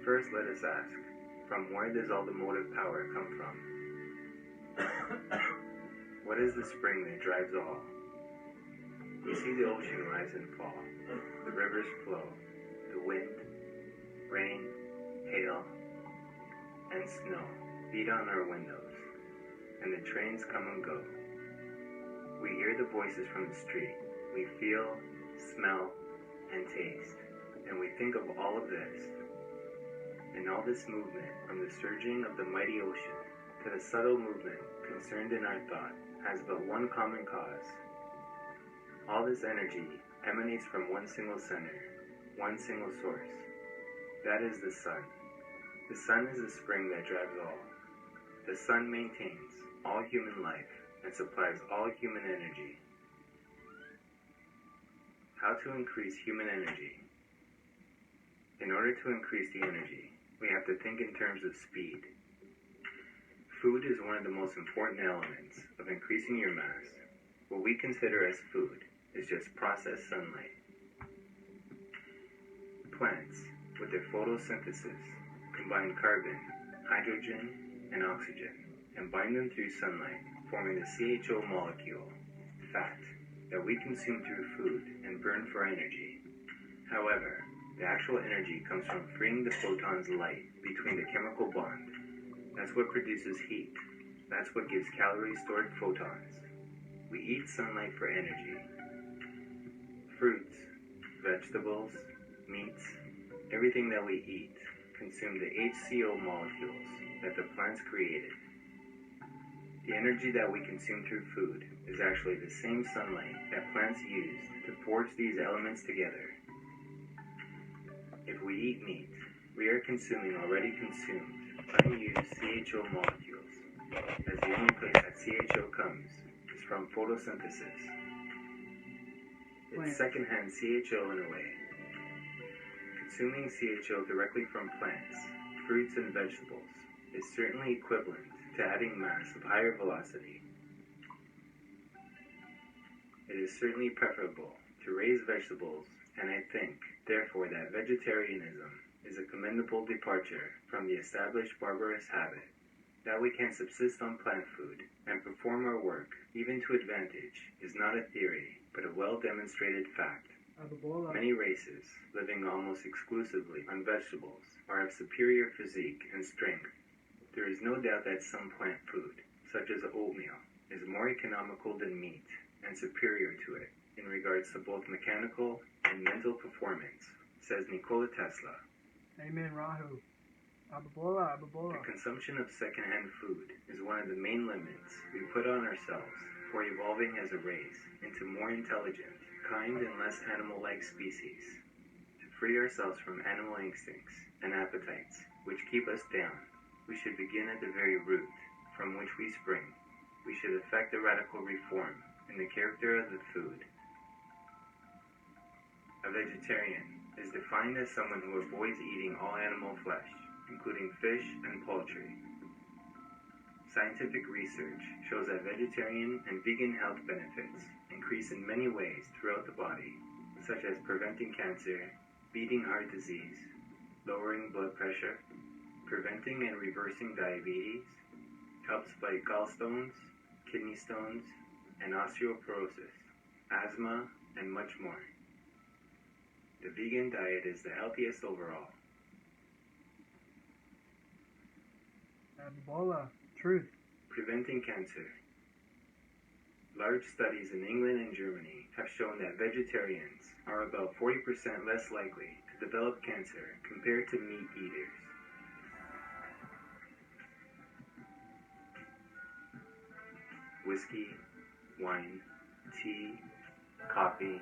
First, let us ask, from where does all the motive power come from? What is the spring that drives all? We see the ocean rise and fall, the rivers flow, the wind, rain, hail, and snow beat on our windows, and the trains come and go. We hear the voices from the street, we feel, smell, and taste, and we think of all of this. And all this movement, from the surging of the mighty ocean to the subtle movement concerned in our thought, has but one common cause. All this energy emanates from one single center, one single source. That is the sun. The sun is the spring that drives all. The sun maintains all human life and supplies all human energy. How to increase human energy? In order to increase the energy, we have to think in terms of speed. Food is one of the most important elements of increasing your mass. What we consider as food is just processed sunlight. Plants, with their photosynthesis, combine carbon, hydrogen, and oxygen, and bind them through sunlight, forming the CHO molecule, fat, that we consume through food and burn for energy. However, The actual energy comes from freeing the photon's light between the chemical bond. That's what produces heat. That's what gives calorie-stored photons. We eat sunlight for energy. Fruits, vegetables, meats, everything that we eat consume the HCO molecules that the plants created. The energy that we consume through food is actually the same sunlight that plants use to forge these elements together. If we eat meat, we are consuming already consumed, unused CHO molecules, as the only place that CHO comes is from photosynthesis. It's secondhand CHO in a way. Consuming CHO directly from plants, fruits, and vegetables is certainly equivalent to adding mass of higher velocity. It is certainly preferable to raise vegetables, and I think, therefore, that vegetarianism is a commendable departure from the established barbarous habit that we can subsist on plant food and perform our work, even to advantage, is not a theory, but a well-demonstrated fact. Abbaboobo. Many races, living almost exclusively on vegetables, are of superior physique and strength. There is no doubt that some plant food, such as oatmeal, is more economical than meat and superior to it in regards to both mechanical and mental performance, says Nikola Tesla. Amen, Rahu. Abbaboobo. The consumption of secondhand food is one of the main limits we put on ourselves for evolving as a race into more intelligent, kind, and less animal-like species. To free ourselves from animal instincts and appetites which keep us down, we should begin at the very root from which we spring. We should effect a radical reform in the character of the food. A vegetarian is defined as someone who avoids eating all animal flesh, including fish and poultry. Scientific research shows that vegetarian and vegan health benefits increase in many ways throughout the body, such as preventing cancer, beating heart disease, lowering blood pressure, preventing and reversing diabetes, helps fight gallstones, kidney stones, and osteoporosis, asthma, and much more. The vegan diet is the healthiest overall. Abbaboobo. Truth. Preventing cancer. Large studies in England and Germany have shown that vegetarians are about 40% less likely to develop cancer compared to meat eaters. Whiskey, wine, tea, coffee,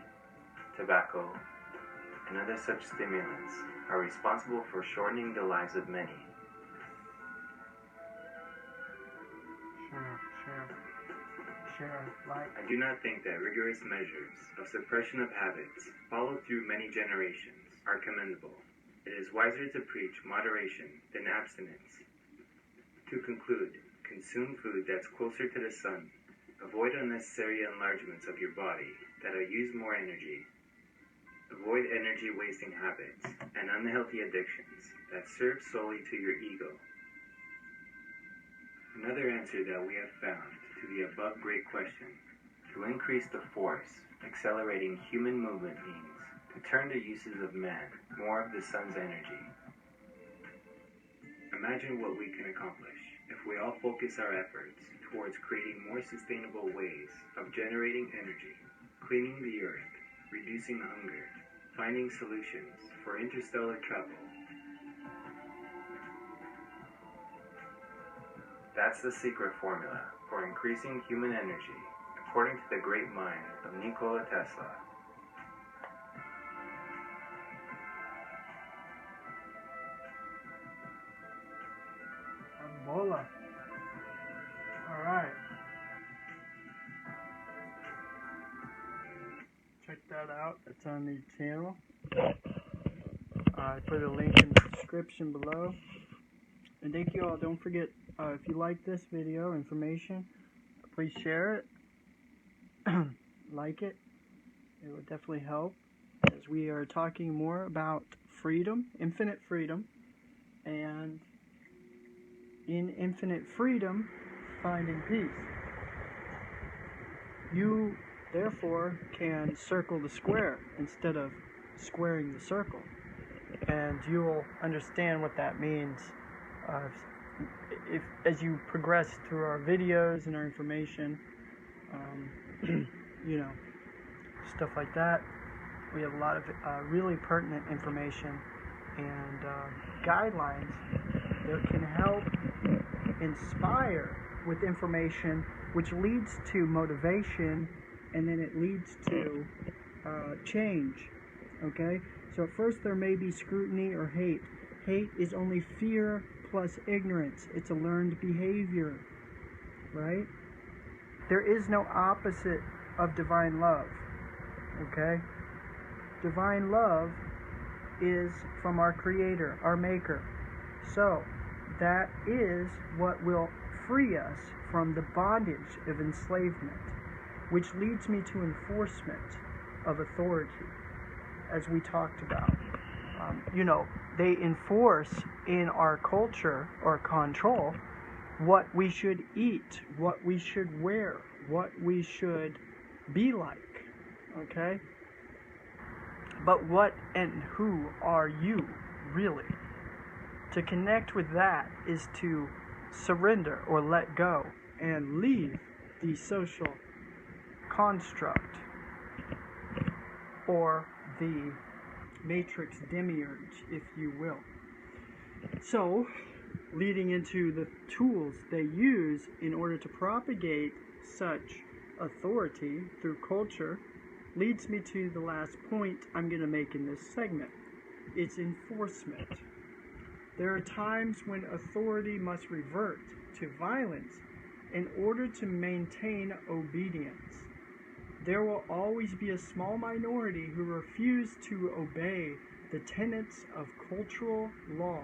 tobacco, and other such stimulants are responsible for shortening the lives of many. I do not think that rigorous measures of suppression of habits followed through many generations are commendable. It is wiser to preach moderation than abstinence. To conclude, consume food that's closer to the sun. Avoid unnecessary enlargements of your body that'll use more energy. Avoid energy-wasting habits and unhealthy addictions that serve solely to your ego. Another answer that we have found to the above great question, to increase the force accelerating human movement means to turn the uses of man more of the sun's energy. Imagine what we can accomplish if we all focus our efforts towards creating more sustainable ways of generating energy, cleaning the earth, reducing hunger, finding solutions for interstellar travel. That's the secret formula for increasing human energy, according to the great mind of Nikola Tesla. Abbaboobo. Alright. Check that out. It's on the channel. I put a link in the description below. And thank you all. Don't forget, if you like this video information, please share it. Like it. It would definitely help, as we are talking more about freedom, infinite freedom, and in infinite freedom, finding peace. You, therefore, can circle the square instead of squaring the circle. and you'll understand what that means if as you progress through our videos and our information, you know, stuff like that. We have a lot of really pertinent information and guidelines that can help inspire with information, which leads to motivation, and then it leads to change. Okay? So at first there may be scrutiny or hate. Hate is only fear plus ignorance. It's a learned behavior, right? There is no opposite of divine love. Okay? Divine love is from our Creator, our Maker. So, that is what will free us from the bondage of enslavement, which leads me to enforcement of authority, as we talked about. You know, they enforce in our culture or control what we should eat, what we should wear, what we should be like, okay? But what and who are you really? To connect with that is to surrender or let go and leave the social construct or the matrix demiurge, if you will. So, leading into the tools they use in order to propagate such authority through culture leads me to the last point I'm going to make in this segment. It's enforcement. There are times when authority must revert to violence in order to maintain obedience. There will always be a small minority who refuse to obey the tenets of cultural law.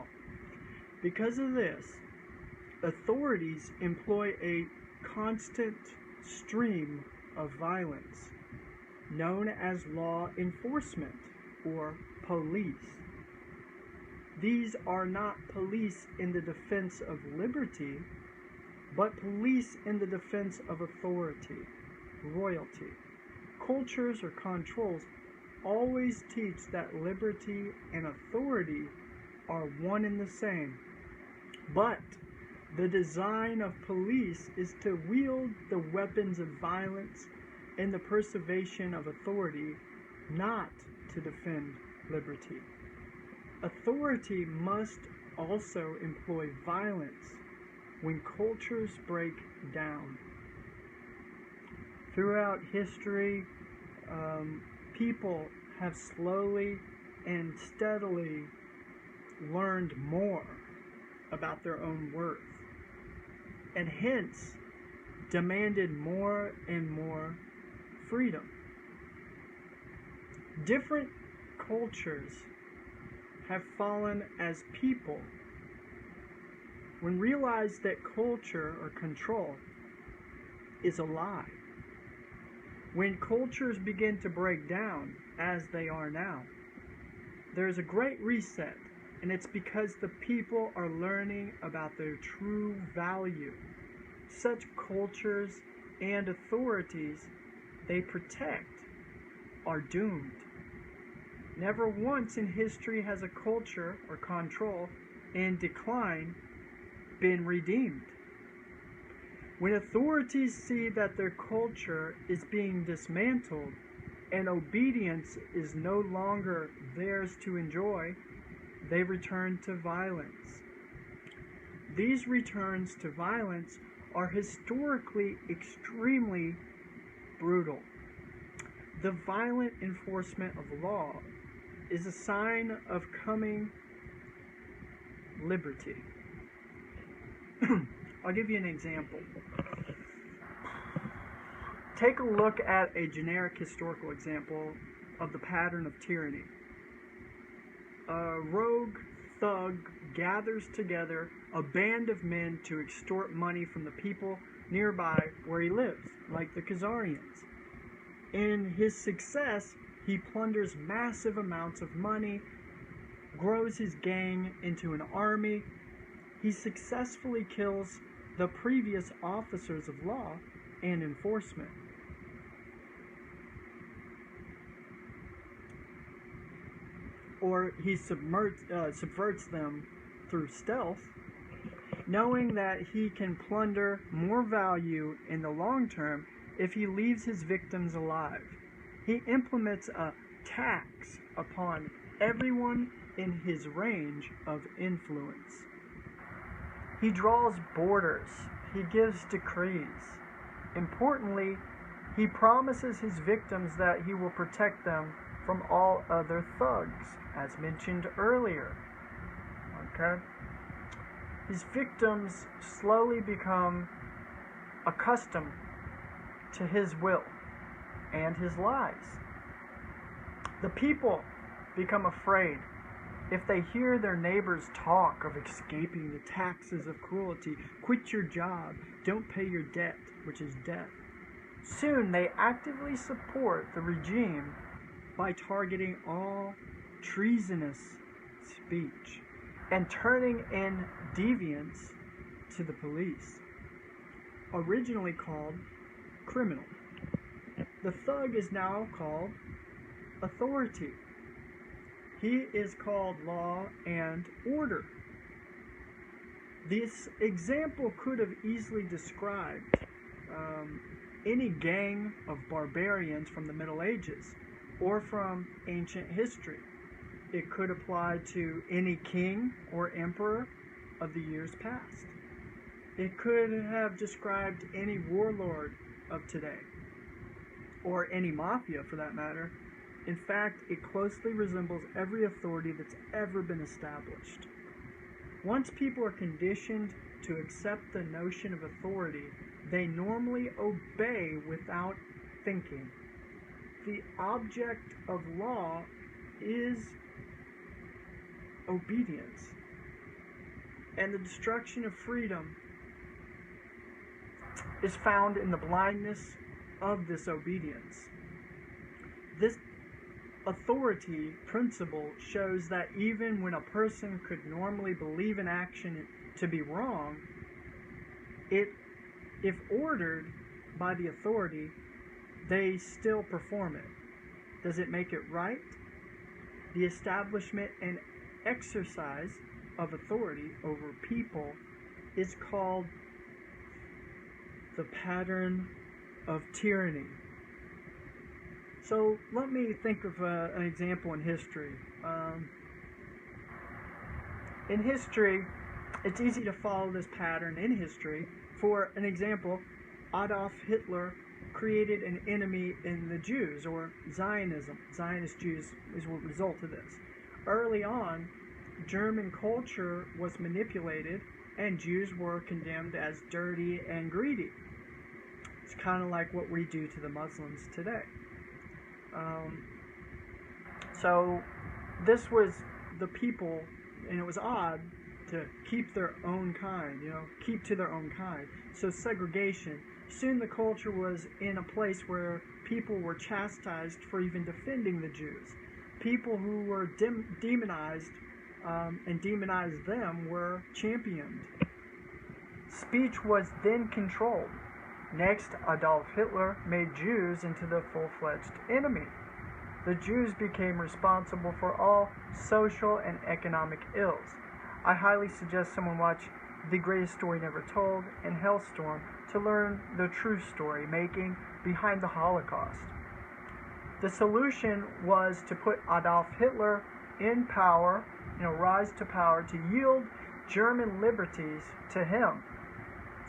Because of this, authorities employ a constant stream of violence, known as law enforcement or police. These are not police in the defense of liberty, but police in the defense of authority, royalty. Cultures or controls always teach that liberty and authority are one and the same. But the design of police is to wield the weapons of violence in the preservation of authority, not to defend liberty. Authority must also employ violence when cultures break down. Throughout history, people have slowly and steadily learned more about their own worth, and hence demanded more and more freedom. Different cultures have fallen as people when realized that culture or control is a lie. When cultures begin to break down, as they are now, there's a great reset, and it's because the people are learning about their true value. Such cultures and authorities they protect are doomed. Never once in history has a culture or control in decline been redeemed. When authorities see that their culture is being dismantled and obedience is no longer theirs to enjoy, they return to violence. These returns to violence are historically extremely brutal. The violent enforcement of law is a sign of coming liberty. I'll give you an example. Take a look at a generic historical example of the pattern of tyranny. A rogue thug gathers together a band of men to extort money from the people nearby where he lives, like the Khazarians. In his success, he plunders massive amounts of money, grows his gang into an army. He successfully kills the previous officers of law and enforcement. or he subverts them through stealth, knowing that he can plunder more value in the long term if he leaves his victims alive. He implements a tax upon everyone in his range of influence. He draws borders. He gives decrees. Importantly, he promises his victims that he will protect them from all other thugs, as mentioned earlier. Okay? His victims slowly become accustomed to his will and his lies. The people become afraid if they hear their neighbors talk of escaping the taxes of cruelty. Quit your job, don't pay your debt, which is death. Soon they actively support the regime by targeting all treasonous speech and turning in deviants to the police, originally called criminal. The thug is now called authority. He is called law and order. This example could have easily described any gang of barbarians from the Middle Ages or from ancient history. It could apply to any king or emperor of the years past. It could have described any warlord of today, or any mafia for that matter. In fact, it closely resembles every authority that's ever been established. Once people are conditioned to accept the notion of authority, they normally obey without thinking. The object of law is obedience, and the destruction of freedom is found in the blindness of this obedience. This authority principle shows that even when a person could normally believe an action to be wrong, if ordered by the authority, they still perform it. Does it make it right? The establishment and exercise of authority over people is called the pattern of tyranny. So let me think of an example in history. In history, it's easy to follow this pattern in history. For an example, Adolf Hitler created an enemy in the Jews, or Zionism. Zionist Jews is what result of this. Early on, German culture was manipulated, and Jews were condemned as dirty and greedy. It's kind of like what we do to the Muslims today. So this was the people, and it was odd to keep their own kind, keep to their own kind. So segregation. Soon the culture was in a place where people were chastised for even defending the Jews. People who were demonized and demonized them were championed. Speech was then controlled. Next, Adolf Hitler made Jews into the full-fledged enemy. The Jews became responsible for all social and economic ills. I highly suggest someone watch The Greatest Story Never Told and Hellstorm to learn the true story making behind the Holocaust. The solution was to put Adolf Hitler in power, rise to power, to yield German liberties to him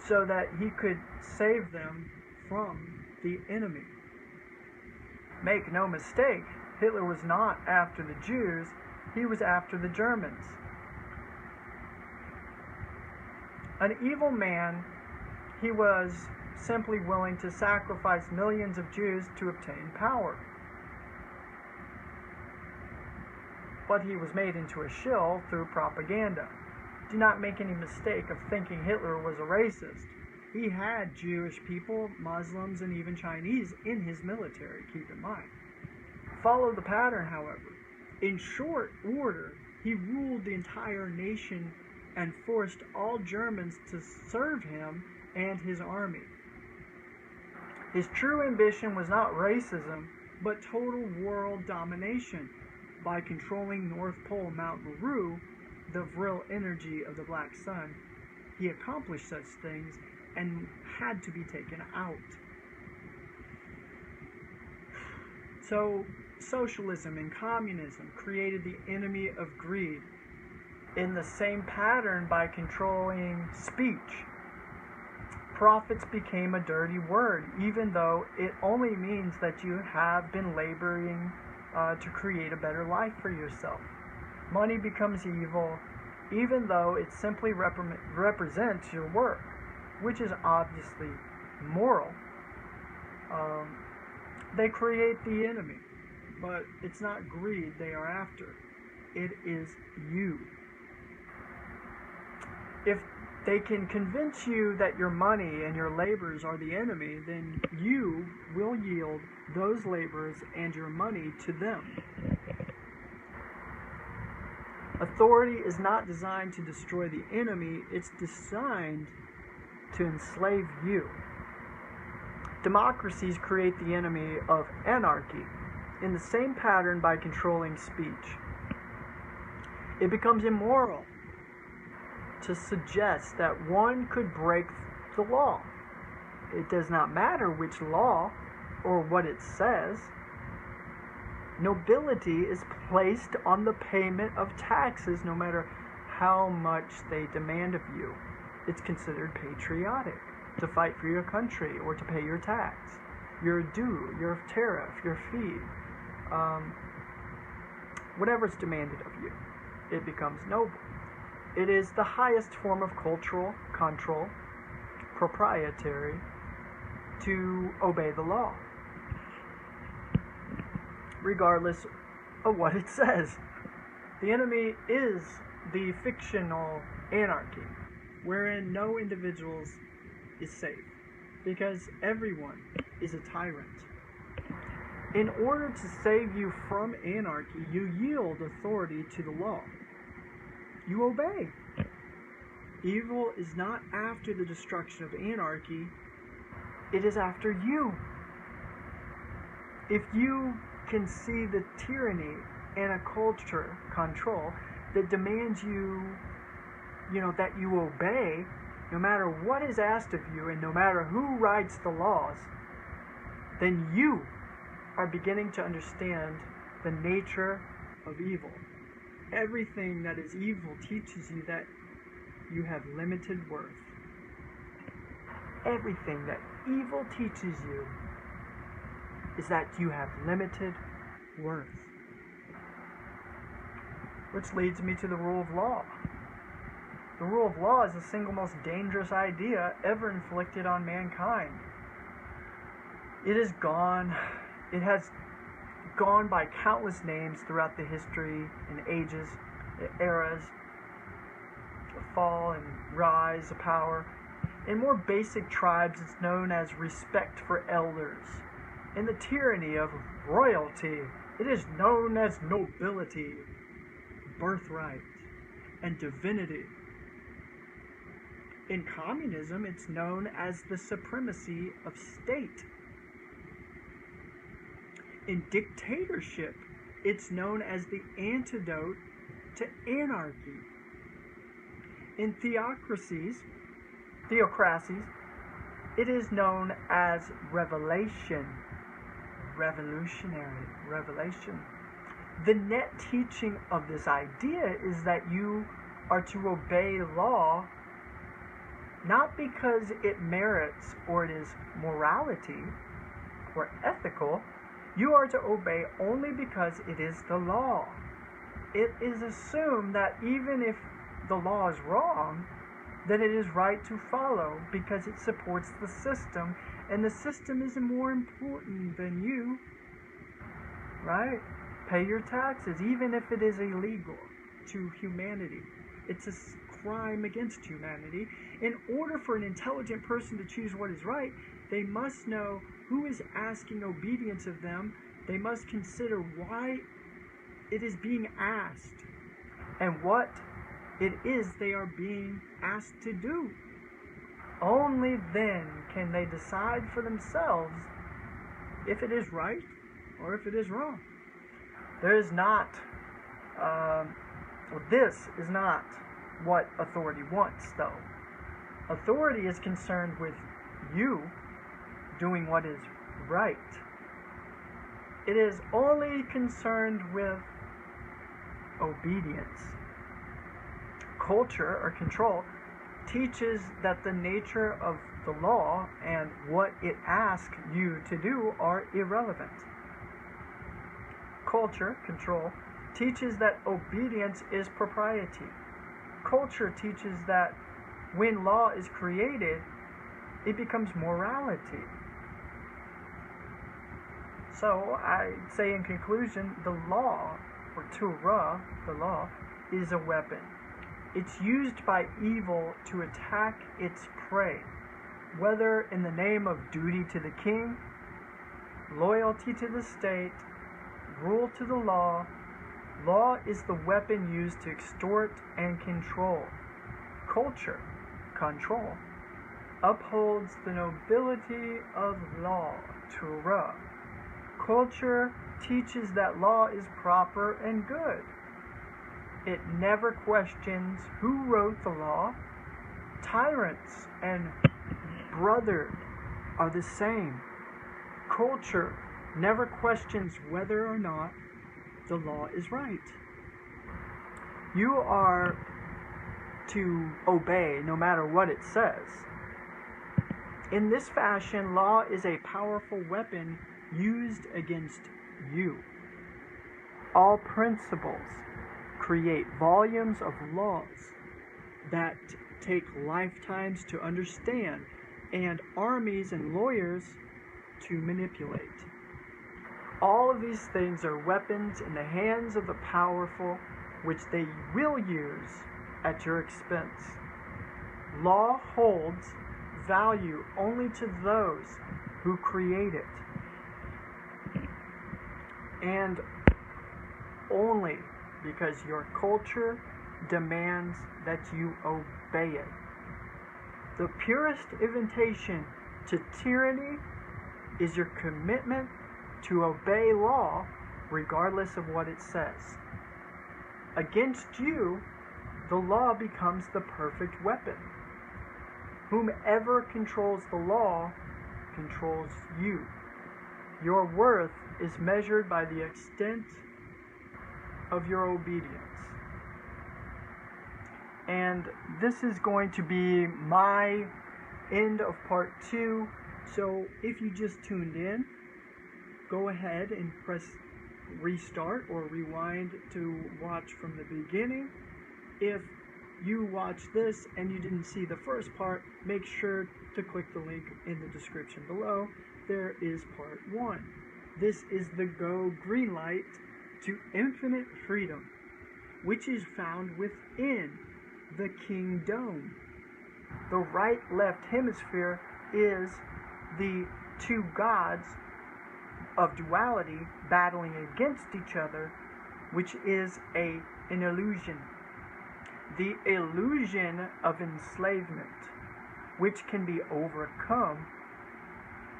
so that he could save them from the enemy. Make no mistake, Hitler was not after the Jews, he was after the Germans. An evil man, he was simply willing to sacrifice millions of Jews to obtain power. But he was made into a shill through propaganda. Do not make any mistake of thinking Hitler was a racist. He had Jewish people, Muslims, and even Chinese in his military, keep in mind. Follow the pattern, however. In short order, he ruled the entire nation and forced all Germans to serve him and his army. His true ambition was not racism, but total world domination. by controlling North Pole Mount Meru, the vril energy of the black sun, he accomplished such things and had to be taken out. So socialism and communism created the enemy of greed in the same pattern by controlling speech. Profits became a dirty word, even though it only means that you have been laboring to create a better life for yourself. Money becomes evil, even though it simply represents your work, which is obviously moral. They create the enemy, but it's not greed they are after. It is you. If they can convince you that your money and your labors are the enemy, then you will yield those labors and your money to them. Authority is not designed to destroy the enemy, it's designed to enslave you. Democracies create the enemy of anarchy in the same pattern by controlling speech. It becomes immoral to suggest that one could break the law. It does not matter which law or what it says. Nobility is placed on the payment of taxes no matter how much they demand of you. It's considered patriotic to fight for your country or to pay your tax, your due, your tariff, your fee, whatever's demanded of you. It becomes noble. It is the highest form of cultural control, proprietary, to obey the law, regardless of what it says. The enemy is the fictional anarchy, wherein no individuals is safe, because everyone is a tyrant. In order to save you from anarchy, you yield authority to the law. You obey. Evil is not after the destruction of anarchy, it is after you. If you can see the tyranny and a culture control that demands that you obey, no matter what is asked of you and no matter who writes the laws, then you are beginning to understand the nature of evil. Everything that is evil teaches you that you have limited worth. Everything that evil teaches you is that you have limited worth. Which leads me to the rule of law. The rule of law is the single most dangerous idea ever inflicted on mankind. It is gone. It has gone by countless names throughout the history and ages, eras, the fall and rise of power. In more basic tribes, it's known as respect for elders. In the tyranny of royalty, it is known as nobility, birthright, and divinity. In communism, it's known as the supremacy of state. In dictatorship, it's known as the antidote to anarchy. In theocracies, it is known as revelation, revelation. The net teaching of this idea is that you are to obey law not because it merits or it is morality or ethical. You are to obey only because it is the law. It is assumed that even if the law is wrong, then it is right to follow because it supports the system, and the system is more important than you, right? Pay your taxes, even if it is illegal to humanity. It's a crime against humanity. In order for an intelligent person to choose what is right, they must know who is asking obedience of them. They must consider why it is being asked and what it is they are being asked to do. Only then can they decide for themselves if it is right or if it is wrong. There is not This is not what authority wants, though. Authority is concerned with you doing what is right. It is only concerned with obedience. Culture or control teaches that the nature of the law and what it asks you to do are irrelevant. Culture, control, teaches that obedience is propriety. Culture teaches that when law is created, it becomes morality. So I say in conclusion, the law, or Torah, the law, is a weapon. It's used by evil to attack its prey, whether in the name of duty to the king, loyalty to the state, rule to the law. Law is the weapon used to extort and control. Culture, control, upholds the nobility of law, Torah. Culture teaches that law is proper and good. It never questions who wrote the law. Tyrants and brother are the same. Culture never questions whether or not the law is right. You are to obey no matter what it says. In this fashion, law is a powerful weapon used against you. All principles create volumes of laws that take lifetimes to understand and armies and lawyers to manipulate. All of these things are weapons in the hands of the powerful, which they will use at your expense. Law holds value only to those who create it, and only because your culture demands that you obey it. The purest invitation to tyranny is your commitment to obey law regardless of what it says. Against you, the law becomes the perfect weapon. Whomever controls the law controls you. Your worth is measured by the extent of your obedience. And this is going to be my end of part 2. So if you just tuned in, go ahead and press restart or rewind to watch from the beginning. If you watch this and you didn't see the first part, make sure to click the link in the description below. There is part 1. This is the Go Greenlight to infinite freedom, which is found within the kingdom. The right-left hemisphere is the two gods of duality battling against each other, which is an illusion. The illusion of enslavement, which can be overcome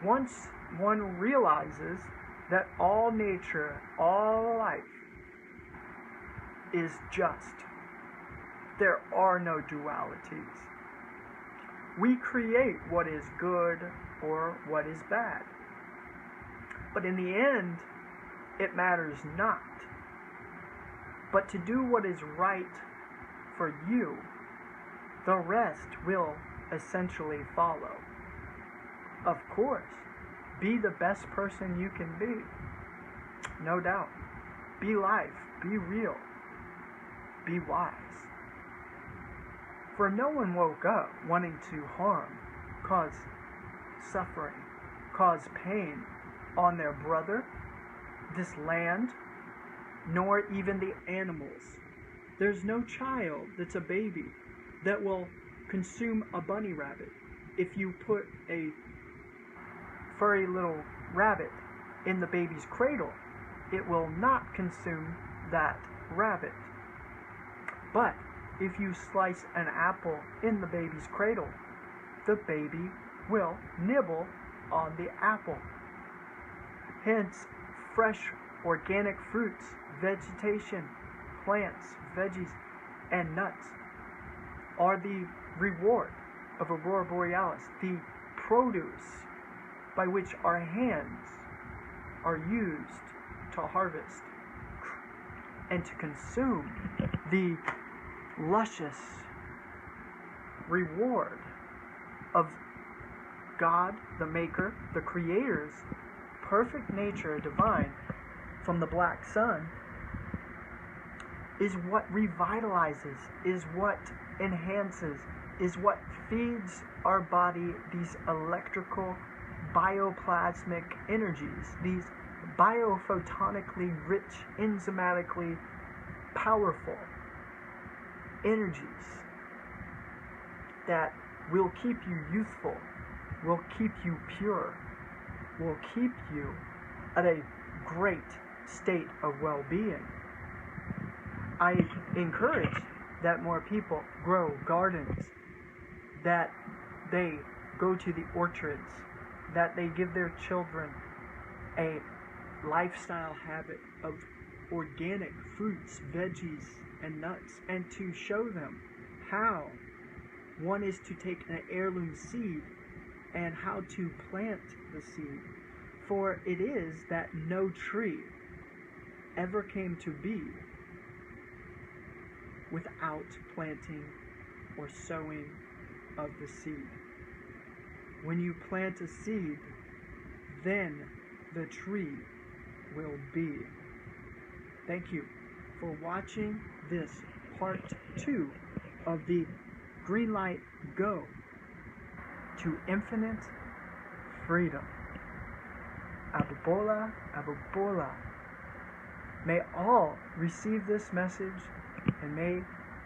once one realizes that all nature, all life is just. There are no dualities. We create what is good or what is bad. But in the end, it matters not. But to do what is right for you, the rest will essentially follow. Of course, be the best person you can be. No doubt. Be life. Be real. Be wise. For no one woke up wanting to harm, cause suffering, cause pain on their brother, this land, nor even the animals. There's no child that's a baby that will consume a bunny rabbit. If you put a furry little rabbit in the baby's cradle, it will not consume that rabbit. But if you slice an apple in the baby's cradle, the baby will nibble on the apple. Hence, fresh organic fruits, vegetation, plants, veggies, and nuts are the reward of Aurora Borealis, the produce by which our hands are used to harvest and to consume the luscious reward of God, the Maker, the Creator's perfect nature, divine, from the black sun, is what revitalizes, is what enhances, is what feeds our body these electrical bioplasmic energies, these biophotonically rich, enzymatically powerful energies that will keep you youthful, will keep you pure, will keep you at a great state of well-being. I encourage that more people grow gardens, that they go to the orchards, that they give their children a lifestyle habit of organic fruits, veggies, and nuts, and to show them how one is to take an heirloom seed and how to plant the seed. For it is that no tree ever came to be without planting or sowing of the seed. When you plant a seed, then the tree will be. Thank you for watching this part 2 of the Greenlight Go to Infinite Freedom. Abbaboobo, Abbaboobo. May all receive this message, and may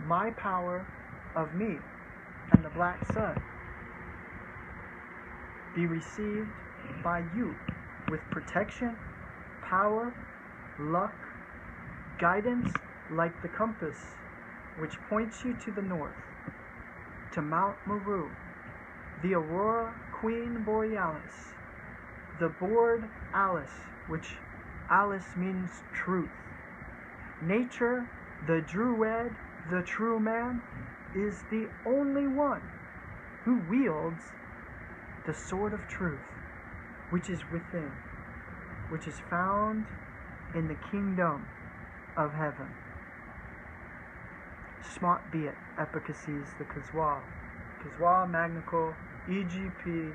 my power of me and the black sun be received by you with protection, power, luck, guidance like the compass which points you to the north, to Mount Meru, the Aurora Queen Borealis, the Board Alice, which Alice means truth. Nature, the Druid, the true man, is the only one who wields the sword of truth, which is within, which is found in the kingdom of heaven. Smart be it, epicacies the Kazwa. Kazwa Magnical, E.G.P.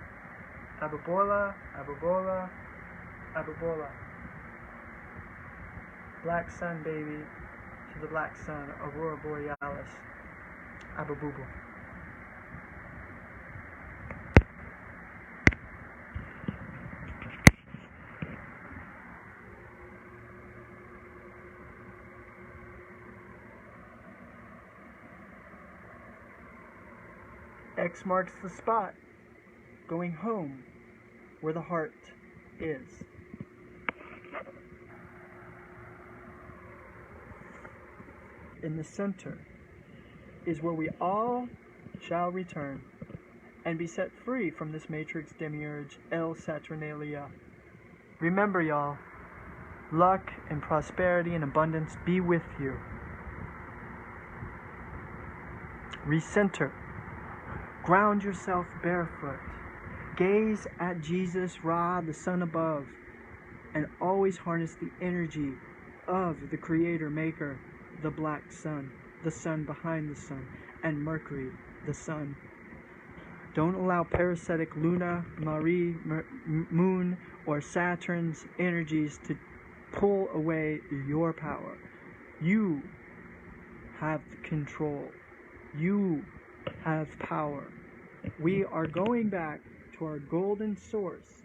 Abbaboobo, Abbaboobo, Abbaboobo. Black sun, baby, to the black sun, Aurora Borealis, Abbaboobo. X marks the spot, going home where the heart is. In the center is where we all shall return and be set free from this matrix demiurge El Saturnalia. Remember, y'all, luck and prosperity and abundance be with you. Recenter. Ground yourself barefoot. Gaze at Jesus, Ra, the sun above, and always harness the energy of the Creator Maker, the black sun, the sun behind the sun, and Mercury, the sun. Don't allow parasitic Luna, Marie, Moon, or Saturn's energies to pull away your power. You have control. You have power. We are going back to our golden source.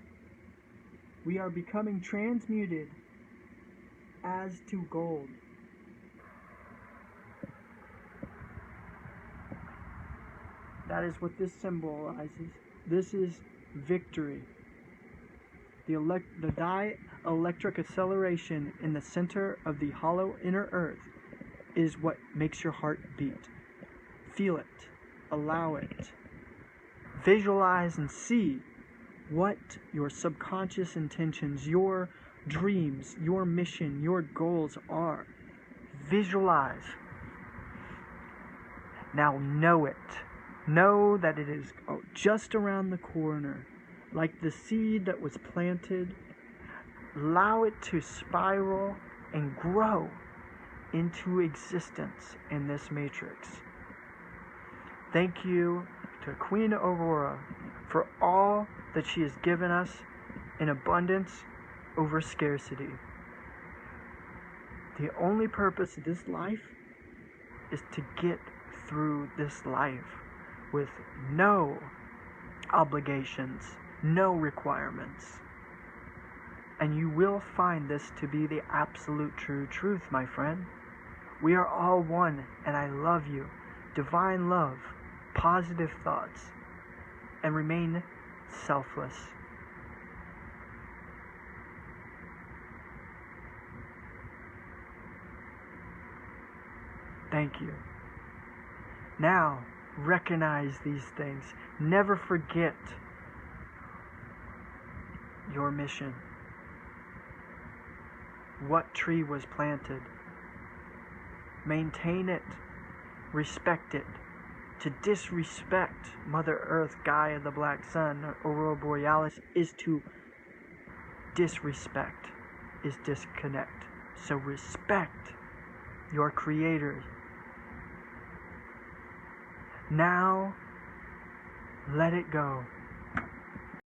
We are becoming transmuted as to gold. That is what this symbolizes. This is victory. The dielectric acceleration in the center of the hollow inner earth is what makes your heart beat. Feel it. Allow it. Visualize and see what your subconscious intentions, your dreams, your mission, your goals are. visualize. Now know it. Know that it is just around the corner. Like the seed that was planted, allow it to spiral and grow into existence in this matrix. Thank you to Queen Aurora for all that she has given us in abundance over scarcity. The only purpose of this life is to get through this life with no obligations, no requirements. And you will find this to be the absolute true truth, my friend. We are all one, and I love you. Divine love, positive thoughts, and remain selfless. Thank you. Now, recognize these things. Never forget your mission. What tree was planted? Maintain it. Respect it. To disrespect Mother Earth, Gaia, the Black Sun, Aurora Borealis, is to disrespect, is disconnect. So respect your creators. Now, let it go.